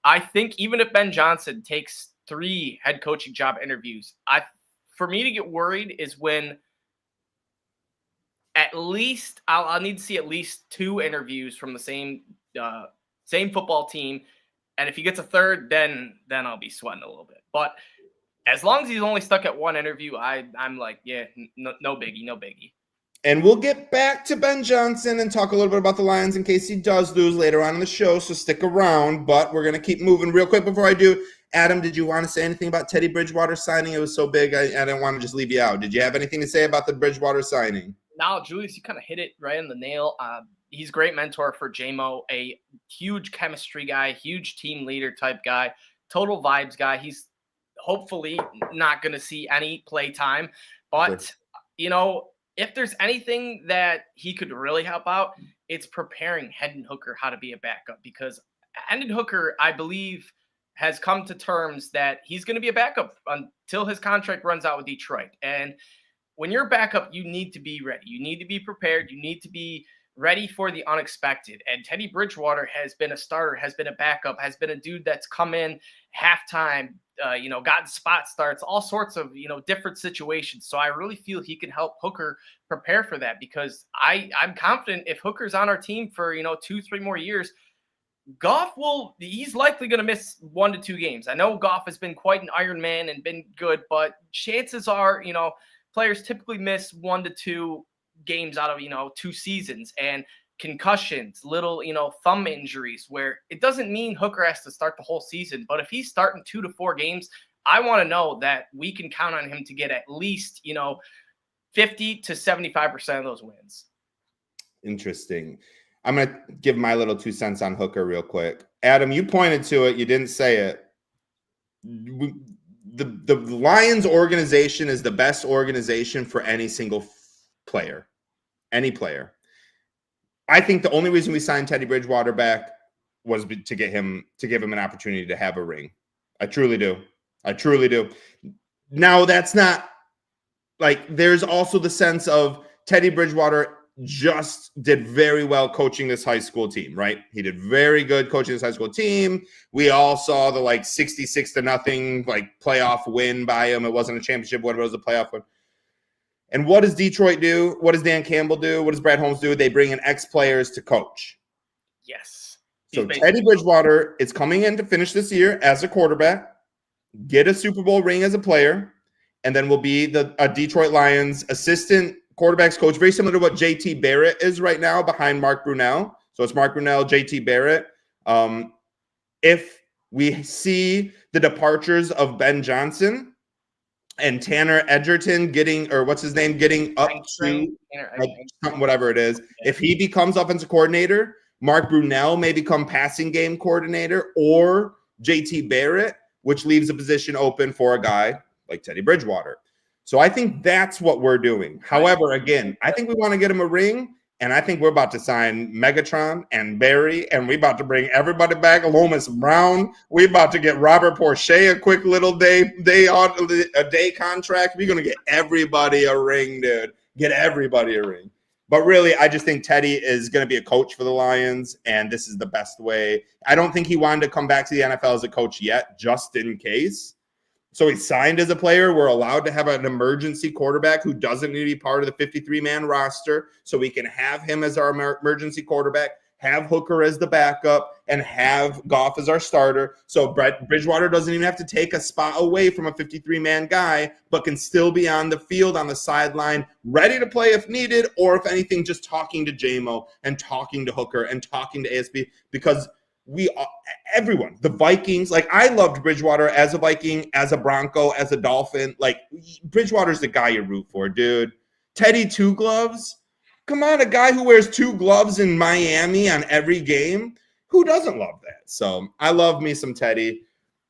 I think even if Ben Johnson takes 3 head coaching job interviews, for me to get worried is when at least I'll need to see at least 2 interviews from the same football team. And if he gets a 3rd, then I'll be sweating a little bit. But as long as he's only stuck at 1 interview, I'm like, yeah, no biggie. And we'll get back to Ben Johnson and talk a little bit about the Lions in case he does lose later on in the show, so stick around. But we're going to keep moving real quick before I do. Adam, did you want to say anything about Teddy Bridgewater signing? It was so big, I didn't want to just leave you out. Did you have anything to say about the Bridgewater signing? No, Julius, you kind of hit it right on the nail. He's a great mentor for J-Mo, a huge chemistry guy, huge team leader type guy, total vibes guy. He's hopefully not going to see any play time. But, if there's anything that he could really help out, it's preparing Hendon Hooker how to be a backup, because Hendon Hooker, I believe, has come to terms that he's going to be a backup until his contract runs out with Detroit. And when you're a backup, you need to be ready. You need to be prepared. You need to be ready for the unexpected. And Teddy Bridgewater has been a starter, has been a backup, has been a dude that's come in halftime, gotten spot starts, all sorts of, different situations. So I really feel he can help Hooker prepare for that, because I'm confident if Hooker's on our team for, 2-3 more years, he's likely going to miss 1 to 2 games. I know Goff has been quite an Iron Man and been good, but chances are, players typically miss 1 to 2 games out of, 2 seasons, and concussions, little, thumb injuries, where it doesn't mean Hooker has to start the whole season. But if he's starting 2 to 4 games, I want to know that we can count on him to get at least, 50 to 75% of those wins. Interesting. I'm going to give my little 2 cents on Hooker real quick. Adam, you pointed to it. You didn't say it. The Lions organization is the best organization for any single player, any player. I think the only reason we signed Teddy Bridgewater back was to give him an opportunity to have a ring. I truly do. Now, that's not like, there's also the sense of Teddy Bridgewater just did very well coaching this high school team, right? He did very good coaching this high school team. We all saw the 66-0 playoff win by him. It wasn't a championship, whatever, it was a playoff win. And what does Detroit do? What does Dan Campbell do? What does Brad Holmes do? They bring in ex-players to coach. Yes. So Teddy Bridgewater is coming in to finish this year as a quarterback, get a Super Bowl ring as a player, and then will be a Detroit Lions assistant quarterbacks coach, very similar to what JT Barrett is right now behind Mark Brunell. So it's Mark Brunell, JT Barrett. If we see the departures of Ben Johnson and Tanner Edgerton getting up to whatever it is, if he becomes offensive coordinator, Mark Brunell may become passing game coordinator, or JT Barrett, which leaves a position open for a guy like Teddy Bridgewater. So I think that's what we're doing. However, again, I think we want to get him a ring, and I think we're about to sign Megatron and Barry, and we're about to bring everybody back. Lomas Brown. We're about to get Robert Porcher a quick little day contract. We're going to get everybody a ring, dude. Get everybody a ring. But really, I just think Teddy is going to be a coach for the Lions, and this is the best way. I don't think he wanted to come back to the NFL as a coach yet, just in case. So he signed as a player. We're allowed to have an emergency quarterback who doesn't need to be part of the 53-man roster. So we can have him as our emergency quarterback, have Hooker as the backup, and have Goff as our starter. So Bridgewater doesn't even have to take a spot away from a 53-man guy, but can still be on the field, on the sideline, ready to play if needed, or if anything, just talking to JMO and talking to Hooker and talking to ASB, because everyone, the Vikings, I loved Bridgewater as a Viking, as a Bronco, as a Dolphin. Bridgewater's the guy you root for, dude. Teddy, 2 gloves. Come on, a guy who wears 2 gloves in Miami on every game. Who doesn't love that? So I love me some Teddy.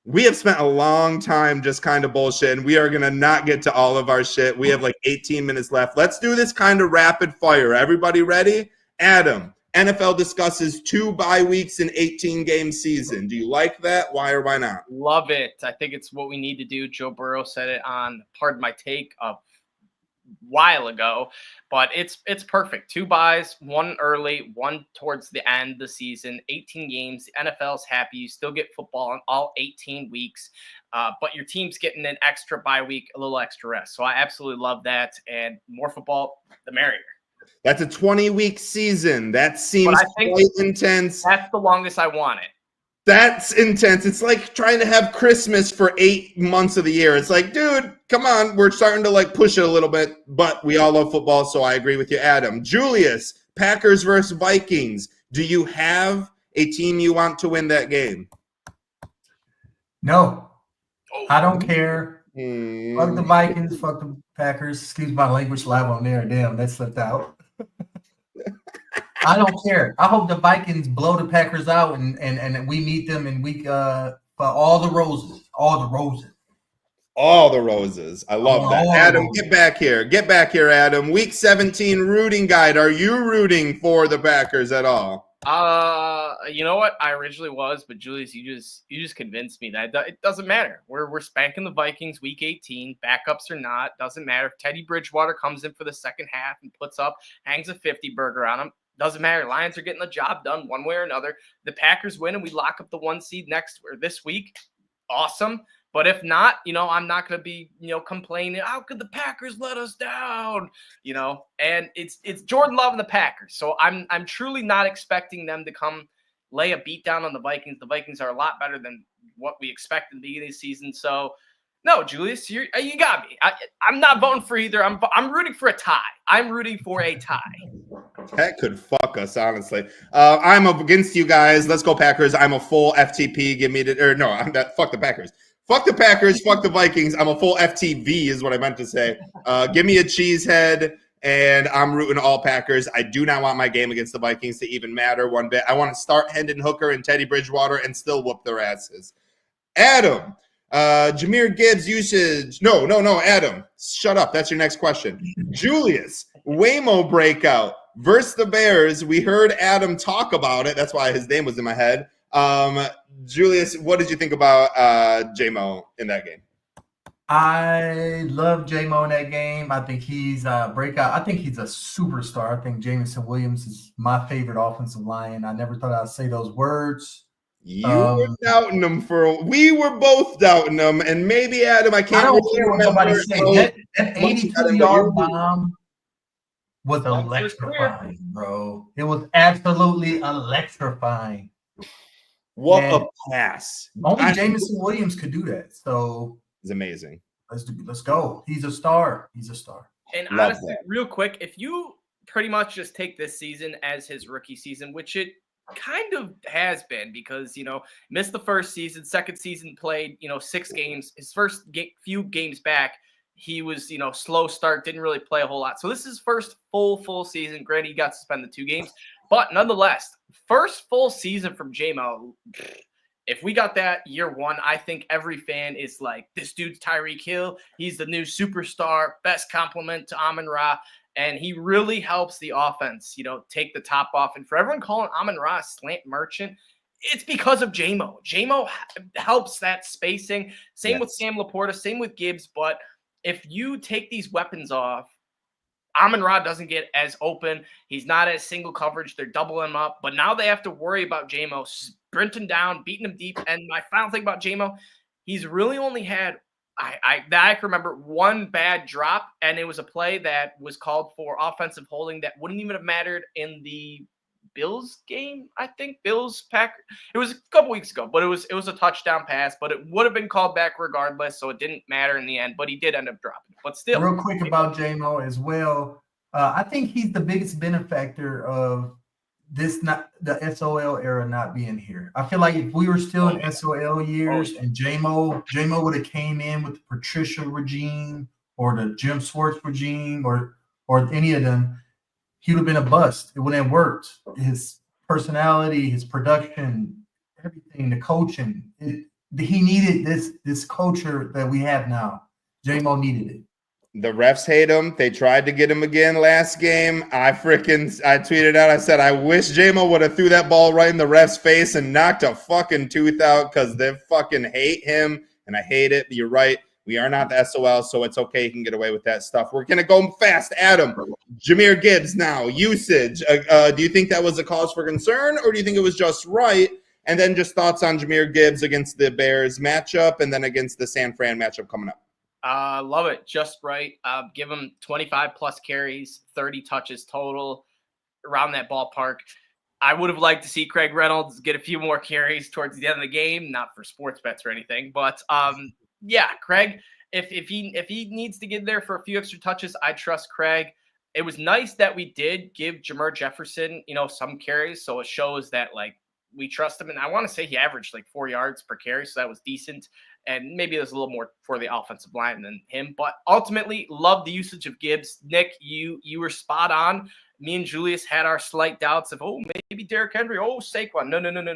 We have spent a long time just kind of bullshitting. We are going to not get to all of our shit. We have 18 minutes left. Let's do this kind of rapid fire. Everybody ready? Adam, NFL discusses 2 bye weeks in 18-game season. Do you like that? Why or why not? Love it. I think it's what we need to do. Joe Burrow said it on Pardon My Take a while ago, but it's perfect. 2 byes, 1 early, 1 towards the end of the season, 18 games. The NFL's happy. You still get football on all 18 weeks, but your team's getting an extra bye week, a little extra rest. So I absolutely love that, and more football, the merrier. That's a 20-week season. That seems quite intense. That's the longest I want it. That's intense. It's like trying to have Christmas for 8 months of the year. It's like, dude, come on. We're starting to push it a little bit, but we all love football, so I agree with you, Adam. Julius, Packers versus Vikings. Do you have a team you want to win that game? No. I don't care. Fuck the Vikings. Fuck the Packers. Excuse my language live on there. Damn, that slipped out. I don't care. I hope the Vikings blow the Packers out and we meet them in week for all the roses. All the roses. All the roses. I love that. Adam, get back here. Get back here, Adam. Week 17 rooting guide. Are you rooting for the Packers at all? You know what? I originally was, but Julius, you just convinced me that it doesn't matter. We're spanking the Vikings week 18, backups or not, doesn't matter. If Teddy Bridgewater comes in for the second half and hangs a 50 burger on him, doesn't matter. Lions are getting the job done one way or another. The Packers win and we lock up the 1 seed this week. Awesome. But if not, I'm not going to be, complaining. How could the Packers let us down? And it's Jordan Love and the Packers. So I'm truly not expecting them to come lay a beat down on the Vikings. The Vikings are a lot better than what we expected at the beginning of the season. So No, Julius, you got me. I'm not voting for either. I'm rooting for a tie. I'm rooting for a tie. That could fuck us, honestly. I'm up against you guys. Let's go Packers. I'm a full FTP. Give me the, or no, I'm not. Fuck the Packers. Fuck the Packers. Fuck the Vikings. I'm a full FTV is what I meant to say. Give me a cheesehead, and I'm rooting all Packers. I do not want my game against the Vikings to even matter one bit. I want to start Hendon Hooker and Teddy Bridgewater and still whoop their asses. Adam, Jahmyr Gibbs usage. No, Adam, shut up. That's your next question. Julius, Waymo breakout versus the Bears. We heard Adam talk about it. That's why his name was in my head. Julius, what did you think about J-Mo in that game? I love J-Mo in that game. I think he's a breakout. I think he's a superstar. I think Jameson Williams is my favorite offensive lion. I never thought I'd say those words. You were doubting him we were both doubting him, and maybe Adam, I can't don't care what nobody's saying. That 82-yard bomb was electrifying, bro. It was absolutely electrifying. What a pass. Only Jameson Williams could do that. So it's amazing. Let's go. He's a star. And honestly, real quick, if you pretty much just take this season as his rookie season, which it kind of has been, because missed the first season, second season played 6 games. His first few games back, he was slow start, didn't really play a whole lot. So this is his first full season. Granted, he got to spend the 2 games, but nonetheless, first full season from J-Mo. If we got that year 1, I think every fan is like, this dude's Tyreek Hill. He's the new superstar, best compliment to Amon-Ra. And he really helps the offense, take the top off. And for everyone calling Amon-Ra a slant merchant, it's because of J-Mo. J-Mo helps that spacing. Same with Sam Laporta, same with Gibbs. But if you take these weapons off, Amon-Ra doesn't get as open. He's not as single coverage. They're doubling him up. But now they have to worry about J-Mo sprinting down, beating him deep. And my final thing about J-Mo, he's really only had I can remember one bad drop, and it was a play that was called for offensive holding that wouldn't even have mattered in the Bills game. I think Bills Packers. It was a couple weeks ago, but it was a touchdown pass, but it would have been called back regardless, so it didn't matter in the end. But he did end up dropping it. But still, real quick about J-Mo as well. I think he's the biggest benefactor of the SOL era not being here. I feel like if we were still in SOL years and J-Mo would have came in with the Patricia regime or the Jim Schwartz regime or any of them, he would have been a bust. It wouldn't have worked. His personality, his production, everything, the coaching, he needed this culture that we have now. J-Mo needed it. The refs hate him. They tried to get him again last game. I tweeted out, I said, I wish J-Mo would have threw that ball right in the ref's face and knocked a fucking tooth out, because they fucking hate him, and I hate it. You're right. We are not the SOL, so it's okay. He can get away with that stuff. We're going to go fast. Adam, Jahmyr Gibbs now, usage. Do you think that was a cause for concern, or do you think it was just right? And then just thoughts on Jahmyr Gibbs against the Bears matchup and then against the San Fran matchup coming up. Love it. Just right. Give him 25 plus carries, 30 touches total, around that ballpark. I would have liked to see Craig Reynolds get a few more carries towards the end of the game, not for sports bets or anything, but Craig, if he needs to get there for a few extra touches, I trust Craig. It was nice that we did give Jamar Jefferson, some carries, so it shows that we trust him. And I want to say he averaged 4 yards per carry, so that was decent. And maybe there's a little more for the offensive line than him. But ultimately, love the usage of Gibbs. Nick, you were spot on. Me and Julius had our slight doubts of, maybe Derrick Henry, Saquon.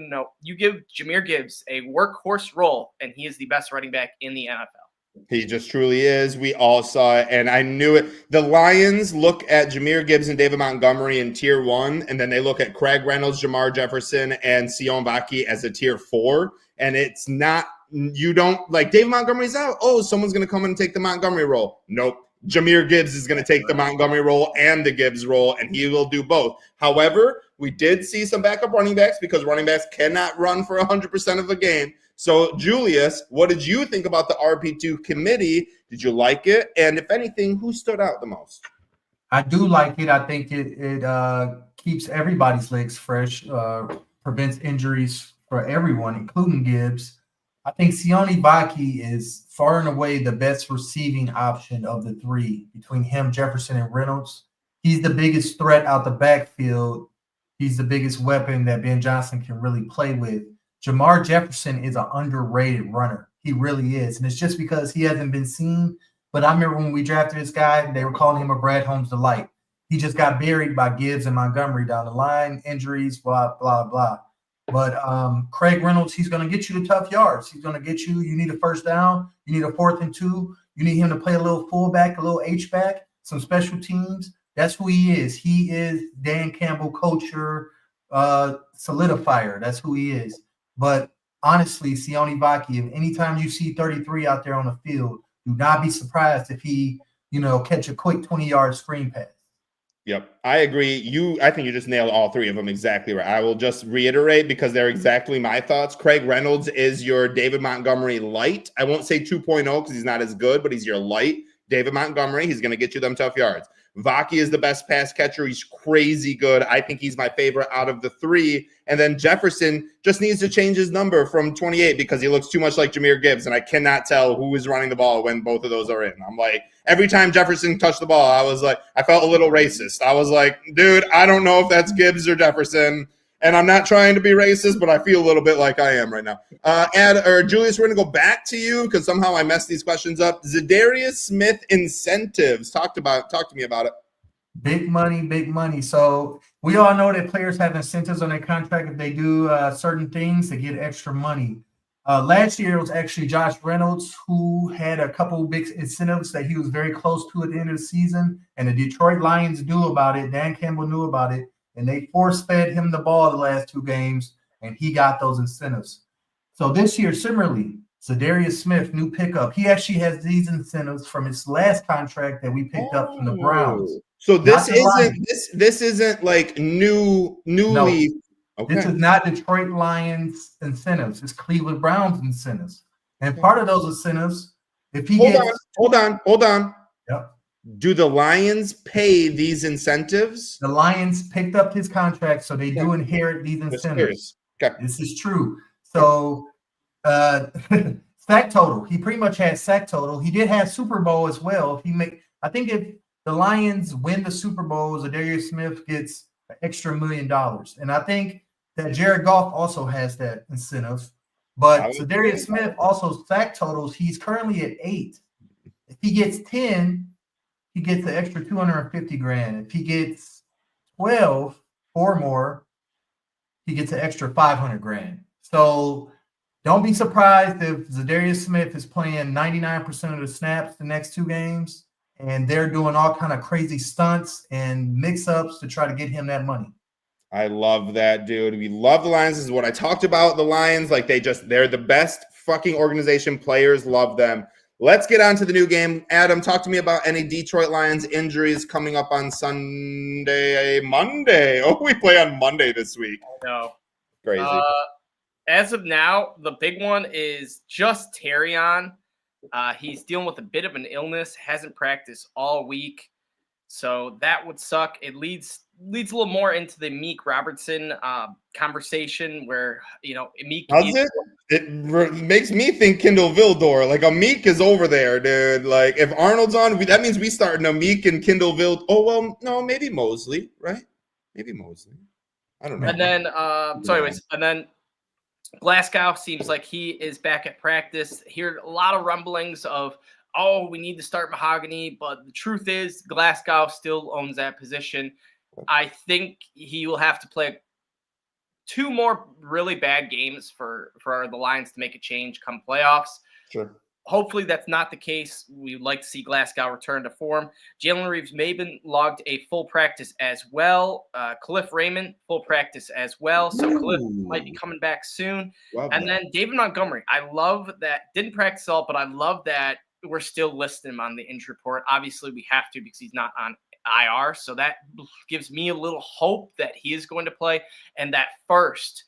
No. You give Jahmyr Gibbs a workhorse role, and he is the best running back in the NFL. He just truly is. We all saw it, and I knew it. The Lions look at Jahmyr Gibbs and David Montgomery in tier 1, and then they look at Craig Reynolds, Jamar Jefferson, and Sion Vaki as a tier 4. And it's not, you don't, David Montgomery's out. Someone's going to come and take the Montgomery role. Nope. Jahmyr Gibbs is going to take the Montgomery role and the Gibbs role, and he will do both. However, we did see some backup running backs, because running backs cannot run for 100% of the game. So, Julius, what did you think about the RP2 committee? Did you like it? And if anything, who stood out the most? I do like it. I think it keeps everybody's legs fresh, prevents injuries for everyone, including Gibbs. I think Sione Vaki is far and away the best receiving option of the three between him, Jefferson, and Reynolds. He's the biggest threat out the backfield. He's the biggest weapon that Ben Johnson can really play with. Jamar Jefferson is an underrated runner. He really is. And it's just because he hasn't been seen. But I remember when we drafted this guy, they were calling him a Brad Holmes delight. He just got buried by Gibbs and Montgomery down the line, injuries, blah, blah, blah. But Craig Reynolds, he's going to get you the tough yards. He's going to get you. You need a first down. You need a 4th and 2. You need him to play a little fullback, a little H-back, some special teams. That's who he is. He is Dan Campbell, culture solidifier. That's who he is. But honestly, Sione Vaki, if anytime you see 33 out there on the field, do not be surprised if he, catch a quick 20-yard screen pass. Yep, I agree. I think you just nailed all three of them exactly right. I will just reiterate because they're exactly my thoughts. Craig Reynolds is your David Montgomery light. I won't say 2.0 because he's not as good, but he's your light. David Montgomery, he's going to get you them tough yards. Vaki is the best pass catcher. He's crazy good. I think he's my favorite out of the three. And then Jefferson just needs to change his number from 28 because he looks too much like Jahmyr Gibbs, and I cannot tell who is running the ball when both of those are in. I'm like, every time Jefferson touched the ball, I felt a little racist. I was like, dude, I don't know if that's Gibbs or Jefferson. And I'm not trying to be racist, but I feel a little bit like I am right now. Julius, we're going to go back to you because somehow I messed these questions up. Zadarius Smith incentives. Talk to me about it. Big money, big money. So we all know that players have incentives on their contract if they do certain things to get extra money. Last year, it was actually Josh Reynolds who had a couple big incentives that he was very close to at the end of the season, and the Detroit Lions knew about it. Dan Campbell knew about it. And they force-fed him the ball the last 2 games, and he got those incentives. So this year, similarly, Zadarius Smith, new pickup. He actually has these incentives from his last contract that we picked up from the Browns. So this isn't like newly. No, okay. This is not Detroit Lions incentives. It's Cleveland Browns incentives. And part of those incentives, if he hold on. Yep. Do the Lions pay these incentives? The Lions picked up his contract, so they do inherit these incentives. Okay. This is true. So sack total. He pretty much had sack total. He did have Super Bowl as well. I think if the Lions win the Super Bowl, Zadarius Smith gets an extra $1 million. And I think that Jared Goff also has that incentive. But Zadarius Smith also sack totals. He's currently at 8. If he gets 10, he gets an extra $250,000. If he gets 12 or more, he gets an extra $500,000. So don't be surprised if Zadarius Smith is playing 99% of the snaps the next 2 games, and they're doing all kind of crazy stunts and mix-ups to try to get him that money. I love that, dude. We love the Lions. This is what I talked about. The Lions, like they're the best fucking organization. Players love them. Let's get on to the new game. Adam, talk to me about any Detroit Lions injuries coming up on Monday. Oh, we play on Monday this week. No. Crazy. As of now, the big one is just Terrion. He's dealing with a bit of an illness, hasn't practiced all week. So that would suck. It leads a little more into the Meek Robertson conversation where, Meek. Does it? It makes me think Kindle Vildor. Like, a Meek is over there, dude. Like, if Arnold's on, that means we starting a Meek and Kindle Vildor. Oh, well, no, maybe Mosley, right? Maybe Mosley. I don't know. And then, and then Glasgow seems like he is back at practice. Hear a lot of rumblings of, we need to start Mahogany. But the truth is, Glasgow still owns that position. I think he will have to play 2 more really bad games for the Lions to make a change come playoffs. Sure. Hopefully that's not the case. We'd like to see Glasgow return to form. Jalen Reeves-Maben logged a full practice as well. Khalif Raymond, full practice as well. So Khalif might be coming back soon. Then David Montgomery. I love that. Didn't practice all, but I love that we're still listing him on the injury report. Obviously, we have to because he's not on IR. So that gives me a little hope that he is going to play. And that first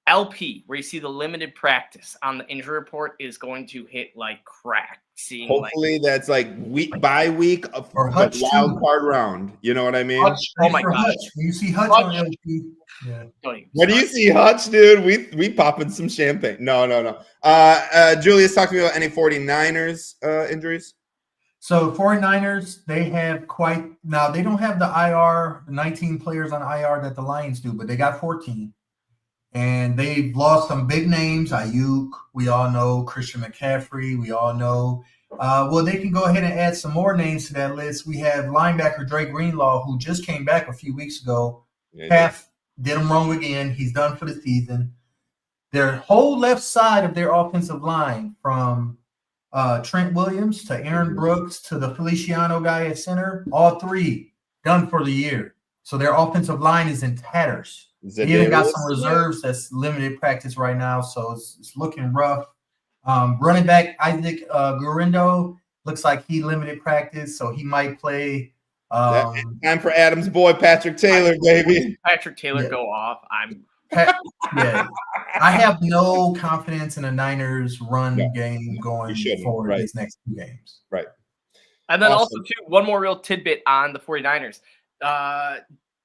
LP, where you see the limited practice on the injury report, is going to hit like crack. Seeing Hopefully that's like week by week of Or the Hutch wild too. card round. You know what I mean? Hutch, oh my For gosh. Hutch. When you see Hutch Hutch. on LP, yeah. When you see Hutch, dude, we popping some champagne. No. Julius, talk to me about any 49ers injuries. So 49ers, they have now they don't have the IR, 19 players on IR that the Lions do, but they got 14. And they've lost some big names. Ayuk, we all know. Christian McCaffrey, we all know. Well, they can go ahead and add some more names to that list. We have linebacker Dre Greenlaw, who just came back a few weeks ago. Half did him wrong again. He's done for the season. Their whole left side of their offensive line, from Trent Williams to Aaron Brooks to the Feliciano guy at center, all three done for the year. So their offensive line is in tatters. They even got some reserves that's limited practice right now, so it's looking rough. Running back Isaac Gurindo looks like he limited practice, so he might play. Time for Adam's boy Patrick Taylor, baby. Patrick Taylor go off. I have no confidence in the Niners run game going forward these next 2 games. Right. And then also, too, one more real tidbit on the 49ers.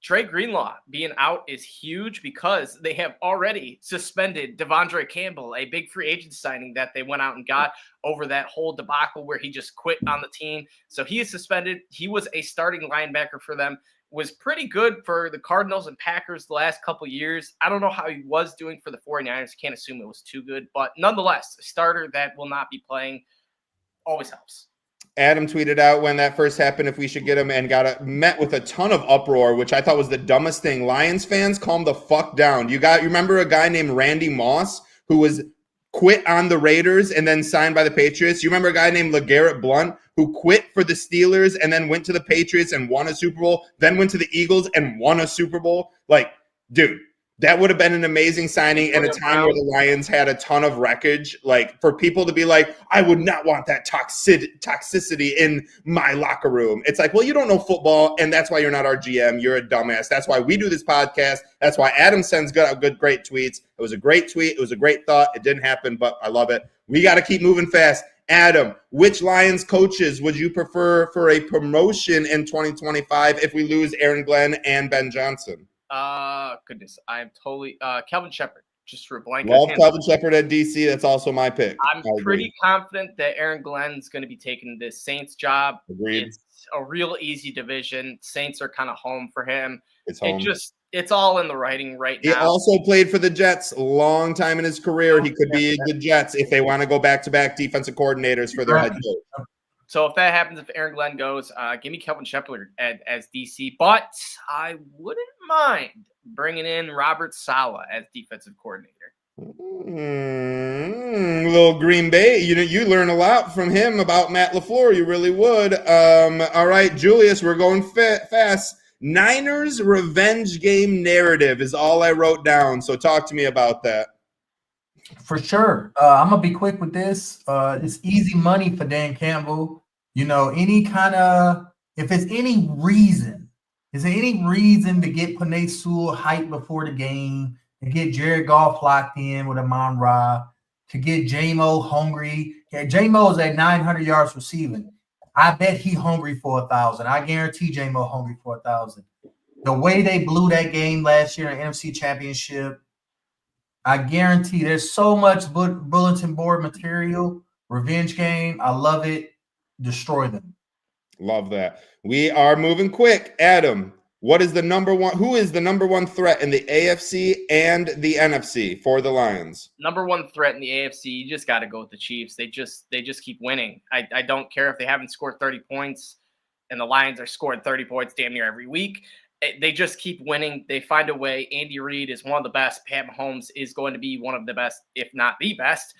Dre Greenlaw being out is huge because they have already suspended Devondre Campbell, a big free agent signing that they went out and got over that whole debacle where he just quit on the team. So he is suspended. He was a starting linebacker for them, was pretty good for the Cardinals and Packers the last couple of years. I don't know how he was doing for the 49ers. Can't assume it was too good, but nonetheless, a starter that will not be playing always helps. Adam tweeted out when that first happened if we should get him, and met with a ton of uproar, which I thought was the dumbest thing. Lions fans, calm the fuck down. You remember a guy named Randy Moss who was quit on the Raiders and then signed by the Patriots? You remember a guy named LeGarrette Blount who quit for the Steelers and then went to the Patriots and won a Super Bowl, then went to the Eagles and won a Super Bowl? Like, dude, that would have been an amazing signing at a time where the Lions had a ton of wreckage. Like, for people to be like, I would not want that toxicity in my locker room. It's like, well, you don't know football, and that's why you're not our GM. You're a dumbass. That's why we do this podcast. That's why Adam sends great tweets. It was a great tweet. It was a great thought. It didn't happen, but I love it. We got to keep moving fast. Adam, which Lions coaches would you prefer for a promotion in 2025 if we lose Aaron Glenn and Ben Johnson? Goodness, I'm totally Kelvin Shepard. Just for a blank. Love Kelvin Shepard at DC. That's also my pick. I'm pretty confident that Aaron Glenn's going to be taking this Saints job. Agreed. It's a real easy division. Saints are kind of home for him. It's home. It's all in the writing right now. He also played for the Jets a long time in his career. He could be the Jets if they want to go back-to-back defensive coordinators for their head coach. So if that happens, if Aaron Glenn goes, give me Kelvin Shepard as DC. But I wouldn't mind bringing in Robert Saleh as defensive coordinator. Little Green Bay. You learn a lot from him about Matt LaFleur. You really would. All right, Julius, we're going fast. Niners revenge game narrative is all I wrote down. So talk to me about that. For sure. I'm going to be quick with this. It's easy money for Dan Campbell. If there's any reason, to get Penei Sewell hyped before the game, to get Jared Goff locked in with Amon Ra, to get J-Mo hungry. Yeah, J-Mo is at 900 yards receiving. I bet he hungry for 1,000. I guarantee J-Mo hungry for 1,000. The way they blew that game last year in the NFC Championship, I guarantee there's so much bulletin board material. Revenge game. I love it. Destroy them. Love that. We are moving quick. Adam, who is the number one threat in the AFC and the NFC for the Lions? Number one threat in the AFC, you just got to go with the Chiefs. They just keep winning. I don't care if they haven't scored 30 points and the Lions are scoring 30 points damn near every week. They just keep winning. They find a way. Andy Reid is one of the best. Pat Mahomes is going to be one of the best, if not the best.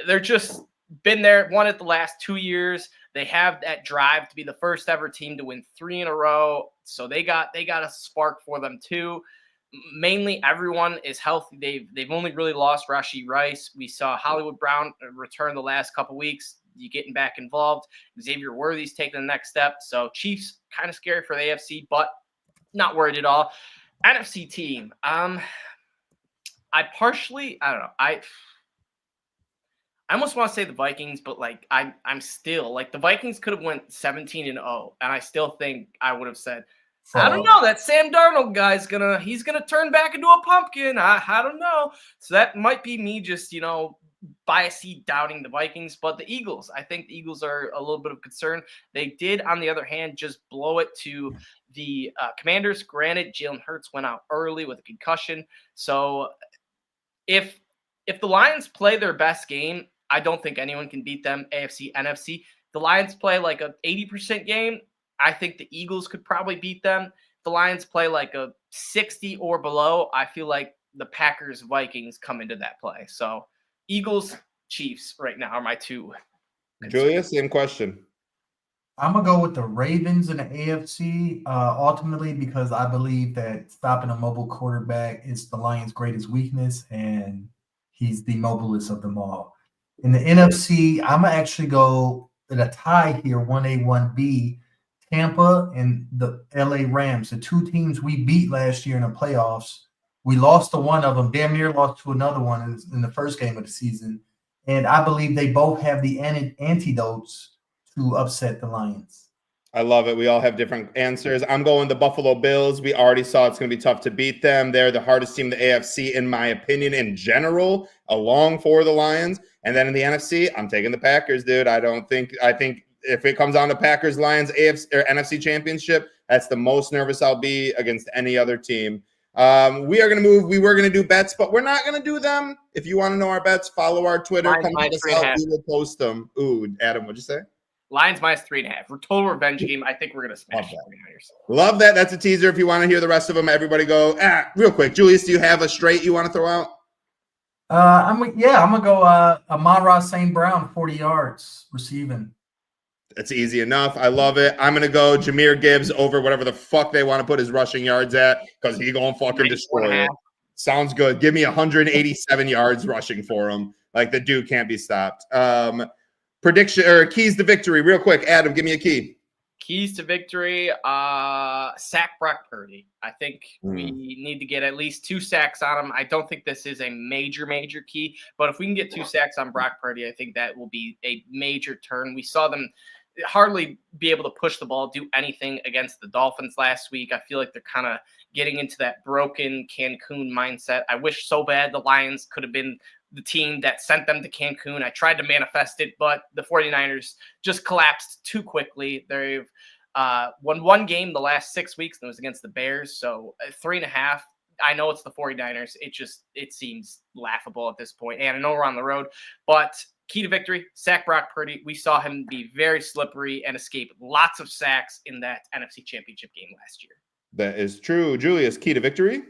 They're just been there, won it the last 2 years. They have that drive to be the first ever team to win 3 in a row. So they got a spark for them too. Mainly everyone is healthy. They've only really lost Rashee Rice. We saw Hollywood Brown return the last couple weeks. You getting back involved. Xavier Worthy's taking the next step. So Chiefs kind of scary for the AFC, but not worried at all. NFC team. I don't know. I almost want to say the Vikings, but like I'm still like the Vikings could have went 17-0, and I still think I would have said, I don't know, that Sam Darnold guy's he's gonna turn back into a pumpkin. I don't know. So that might be me just, biasly doubting the Vikings, but the Eagles, I think the Eagles are a little bit of concern. They did, on the other hand, just blow it to the Commanders. Granted, Jalen Hurts went out early with a concussion. So if the Lions play their best game, I don't think anyone can beat them, AFC, NFC. The Lions play like a 80% game, I think the Eagles could probably beat them. If the Lions play like a 60 or below, I feel like the Packers, Vikings come into that play. So Eagles, Chiefs right now are my two. Julia, same question. I'm going to go with the Ravens in the AFC, ultimately because I believe that stopping a mobile quarterback is the Lions' greatest weakness, and he's the mobilest of them all. In the NFC, I'm going to actually go in a tie here, 1A, 1B, Tampa and the LA Rams, the two teams we beat last year in the playoffs. We lost to one of them, damn near lost to another one in the first game of the season. And I believe they both have the antidotes to upset the Lions. I love it. We all have different answers. I'm going the Buffalo Bills. We already saw it's going to be tough to beat them. They're the hardest team in the AFC, in my opinion, in general, along for the Lions. And then in the NFC, I'm taking the Packers, dude. I think if it comes on to Packers, Lions, AFC or NFC Championship, that's the most nervous I'll be against any other team. We are going to move. We were going to do bets, but we're not going to do them. If you want to know our bets, follow our Twitter. Come check us out. We will post them. Ooh, Adam, what'd you say? Lions minus 3.5. Total revenge game. I think we're going to smash the 49ers. Love that. That's a teaser. If you want to hear the rest of them, everybody go. Real quick. Julius, do you have a straight you want to throw out? I'm going to go Amon-Ra St. Brown, 40 yards receiving. That's easy enough. I love it. I'm going to go Jahmyr Gibbs over whatever the fuck they want to put his rushing yards at because he's going to fucking destroy it. Sounds good. Give me 187 yards rushing for him. Like the dude can't be stopped. Prediction or keys to victory, real quick. Adam, give me a key. Keys to victory, sack Brock Purdy. I think we need to get at least 2 sacks on him. I don't think this is a major key, but if we can get 2 sacks on Brock Purdy, I think that will be a major turn. We saw them hardly be able to push the ball, do anything against the Dolphins last week. I feel like they're kind of getting into that broken Cancun mindset. I wish so bad the Lions could have been the team that sent them to Cancun. I tried to manifest it, but the 49ers just collapsed too quickly. They've won 1 game the last 6 weeks, and it was against the Bears. So 3.5. I know it's the 49ers. It seems laughable at this point. And I know we're on the road, but key to victory, sack Brock Purdy. We saw him be very slippery and escape lots of sacks in that NFC Championship game last year. That is true. Julius, key to victory?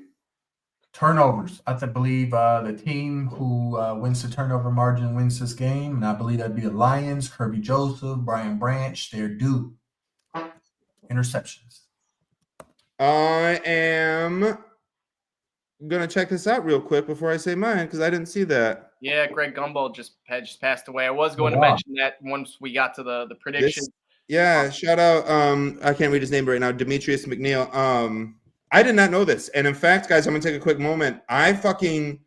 Turnovers. I believe the team who wins the turnover margin wins this game, and I believe that'd be the Lions, Kirby Joseph, Brian Branch. They're due. Interceptions. I am going to check this out real quick before I say mine because I didn't see that. Yeah, Greg Gumbel just passed away. I was going to mention that once we got to the prediction. Shout out. I can't read his name right now. Demetrius McNeil. I did not know this. And in fact, guys, I'm going to take a quick moment. I fucking,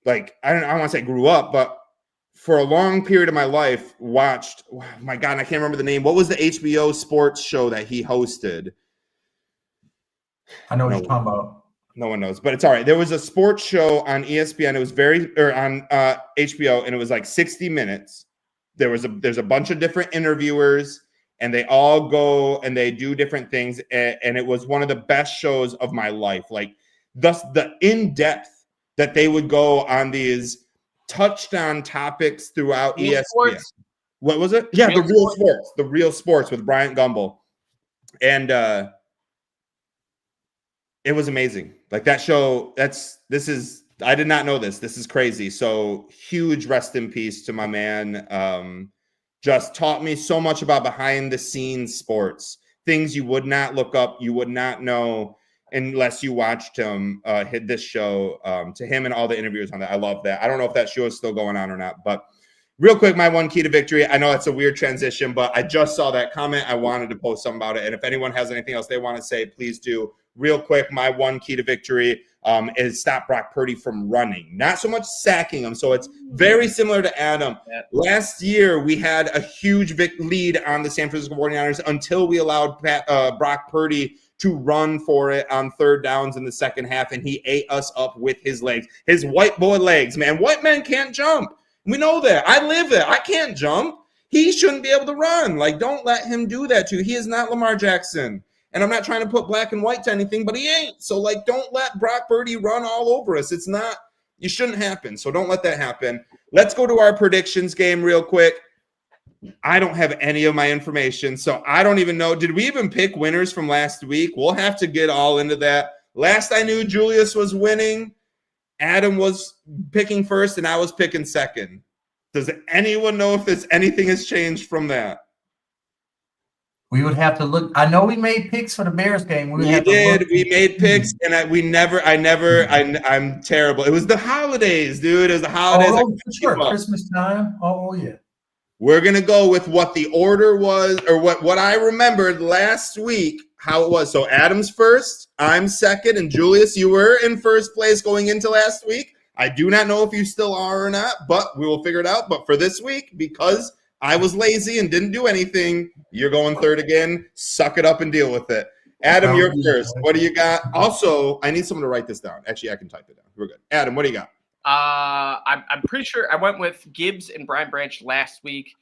I don't want to say grew up, but for a long period of my life watched, oh my God, I can't remember the name. What was the HBO sports show that he hosted? I know what you're talking about. No one knows, but it's all right. There was a sports show on ESPN. It was on HBO, and it was like 60 minutes. There's a bunch of different interviewers, and they all go and they do different things. And it was one of the best shows of my life. Like thus the in-depth that they would go on these touchdown topics throughout ESPN. Sports? What was it? Yeah, the real sports with Bryant Gumbel. And it was amazing. Like that show, I did not know this. This is crazy. So huge rest in peace to my man. Just taught me so much about behind the scenes sports, things you would not look up, you would not know unless you watched him hit this show. To him and all the interviews on that. I love that. I don't know if that show is still going on or not, but real quick, my one key to victory. I know it's a weird transition, but I just saw that comment. I wanted to post something about it. And if anyone has anything else they want to say, please do. real quick, my one key to victory is stop Brock Purdy from running, not so much sacking him. So it's very similar to Adam. Yeah. Last year, we had a huge lead on the San Francisco 49ers until we allowed Brock Purdy to run for it on third downs in the second half, and he ate us up with his legs. His white boy legs, man. White men can't jump. We know that. I live it. I can't jump. He shouldn't be able to run. Like, don't let him do that to you. He is not Lamar Jackson. And I'm not trying to put black and white to anything, but he ain't. So, like, don't let Brock Purdy run all over us. It's not – it shouldn't happen. So don't let that happen. Let's go to our predictions game real quick. I don't have any of my information, so I don't even know. Did we even pick winners from last week? We'll have to get all into that. Last I knew, Julius was winning. Adam was picking first, and I was picking second. Does anyone know if anything has changed from that? We would have to look. I know we made picks for the Bears game. We did. We made picks, and I'm terrible. It was the holidays, dude. It was the holidays. Oh, for sure. Christmas time. Oh, yeah. We're going to go with what the order was, or what I remembered last week, how it was. So Adam's first, I'm second, and Julius, you were in first place going into last week. I do not know if you still are or not, but we will figure it out. But for this week, because I was lazy and didn't do anything, you're going third again. Suck it up and deal with it. Adam, you're first. What do you got? Also, I need someone to write this down. Actually, I can type it down. We're good. Adam, what do you got? I'm pretty sure I went with Gibbs and Brian Branch last week.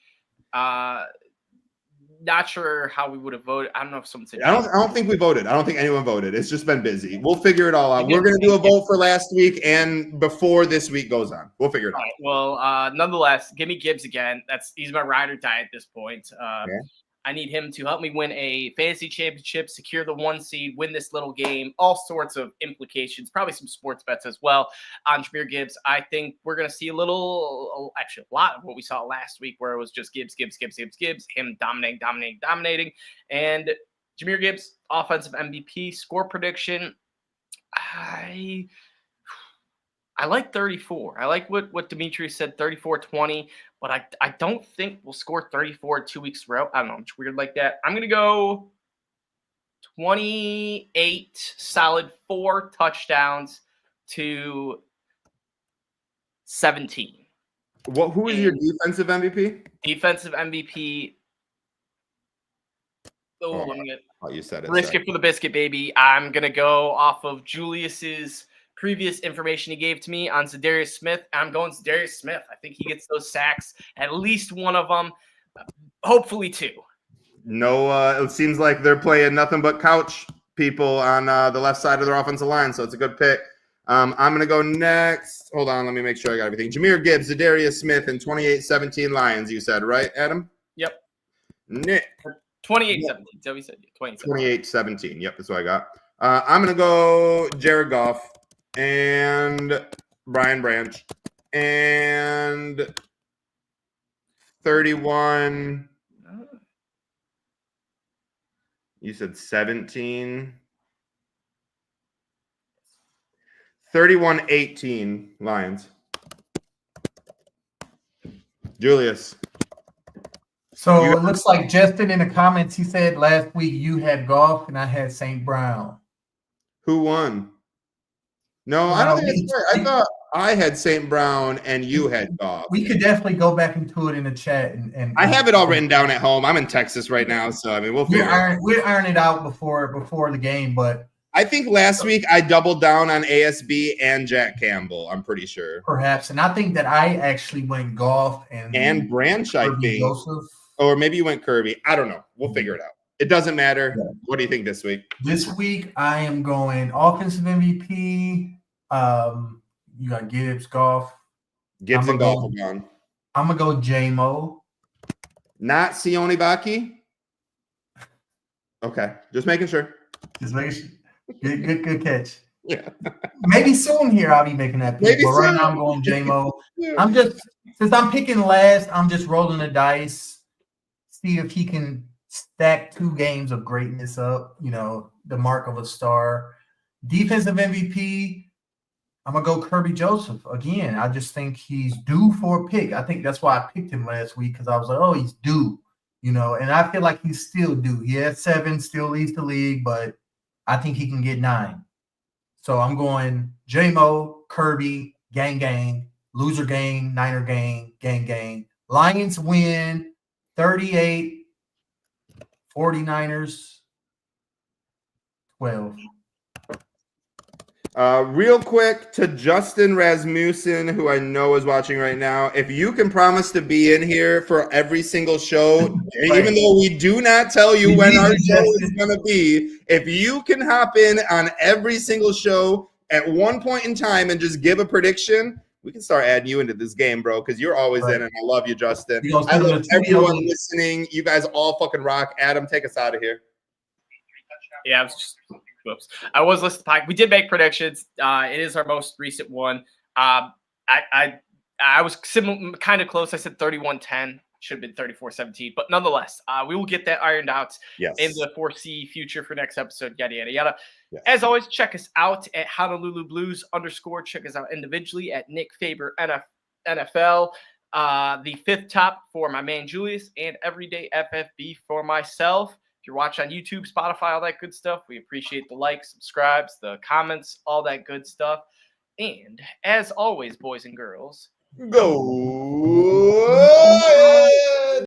Not sure how we would have voted. I don't know if someone said. I don't think we voted. I don't think anyone voted. It's just been busy. We'll figure it all out. We're going to do a vote for last week and before this week goes on. We'll figure it out. Right, well, nonetheless, give me Gibbs again. He's my ride or die at this point. Okay. I need him to help me win a fantasy championship, secure the 1 seed, win this little game, all sorts of implications, probably some sports bets as well on Jahmyr Gibbs. I think we're going to see a lot of what we saw last week where it was just Gibbs, him dominating. And Jahmyr Gibbs, offensive MVP, score prediction. I like 34. I like what Dimitri said, 34-20, but I don't think we'll score 34 2 weeks in a row. I don't know. It's weird like that. I'm going to go 28, solid 4 touchdowns to 17. Who is your defensive MVP? Defensive MVP. Let me get you said it. Risk it for the biscuit, baby. I'm going to go off of Julius's previous information he gave to me on Zadarius Smith. I'm going Zadarius Smith. I think he gets those sacks, at least one of them, hopefully 2. No, it seems like they're playing nothing but couch people on the left side of their offensive line, so it's a good pick. I'm going to go next. Hold on, let me make sure I got everything. Jahmyr Gibbs, Zadarius Smith, and 28-17 Lions, you said, right, Adam? Yep. Nick. 28-17. So we said 28-17. Yep, that's what I got. I'm going to go Jared Goff and Brian Branch and 31. You said 17. 31-18 Lions. Julius. So it looks like Justin in the comments, he said last week you had Goff and I had St. Brown. Who won? No, I don't think that's right. I thought I had St. Brown and you had Goff. We could definitely go back into it in the chat. And I have it all written down at home. I'm in Texas right now, so I mean we'll iron it out before the game. But I think last week I doubled down on ASB and Jack Campbell. I'm pretty sure. Perhaps, and I think that I actually went Goff and Branch. I think, Joseph. Or maybe you went Kirby. I don't know. We'll figure it out. It doesn't matter. Yeah. What do you think this week? This week I am going offensive MVP. You got Gibbs, Goff. Gibbs and Goff are gone. I'm gonna go J-Mo. Not Sione Baki. Okay, just making sure. Just making sure. Good catch. Yeah. Maybe soon here I'll be making that pick. But right now I'm going J-Mo. I'm just since I'm picking last, I'm just rolling the dice. See if he can stack 2 games of greatness up. You know, the mark of a star. Defensive MVP. I'm going to go Kirby Joseph. Again, I just think he's due for a pick. I think that's why I picked him last week because I was like, oh, he's due, you know, and I feel like he's still due. He had 7, still leads the league, but I think he can get 9. So I'm going J-Mo, Kirby, gang, gang, loser gang, Niner gang, gang, gang. Lions win 38, 49ers 12. Real quick to Justin Rasmussen, who I know is watching right now. If you can promise to be in here for every single show, Right. even though we do not tell you We when need our you, show is Justin. going to be, if you can hop in on every single show at one point in time and just give a prediction, we can start adding you into this game, bro, because you're always Right. in, and I love you, Justin. We gonna I send him love to 2 everyone million. listening. You guys all fucking rock. Adam, take us out of here. Yeah, I was listening to we did make predictions. It is our most recent one. I was kind of close. I said 31-10. Should have been 34-17. But nonetheless, we will get that ironed out in the foresee future for next episode, yada, yada, yada. Yes. As always, check us out at Honolulu Blues _ Check us out individually at Nick Faber NFL. The fifth top for my man Julius, and Everyday FFB for myself. If you're watching on YouTube, Spotify, all that good stuff, we appreciate the likes, subscribes, the comments, all that good stuff. And as always, boys and girls, Go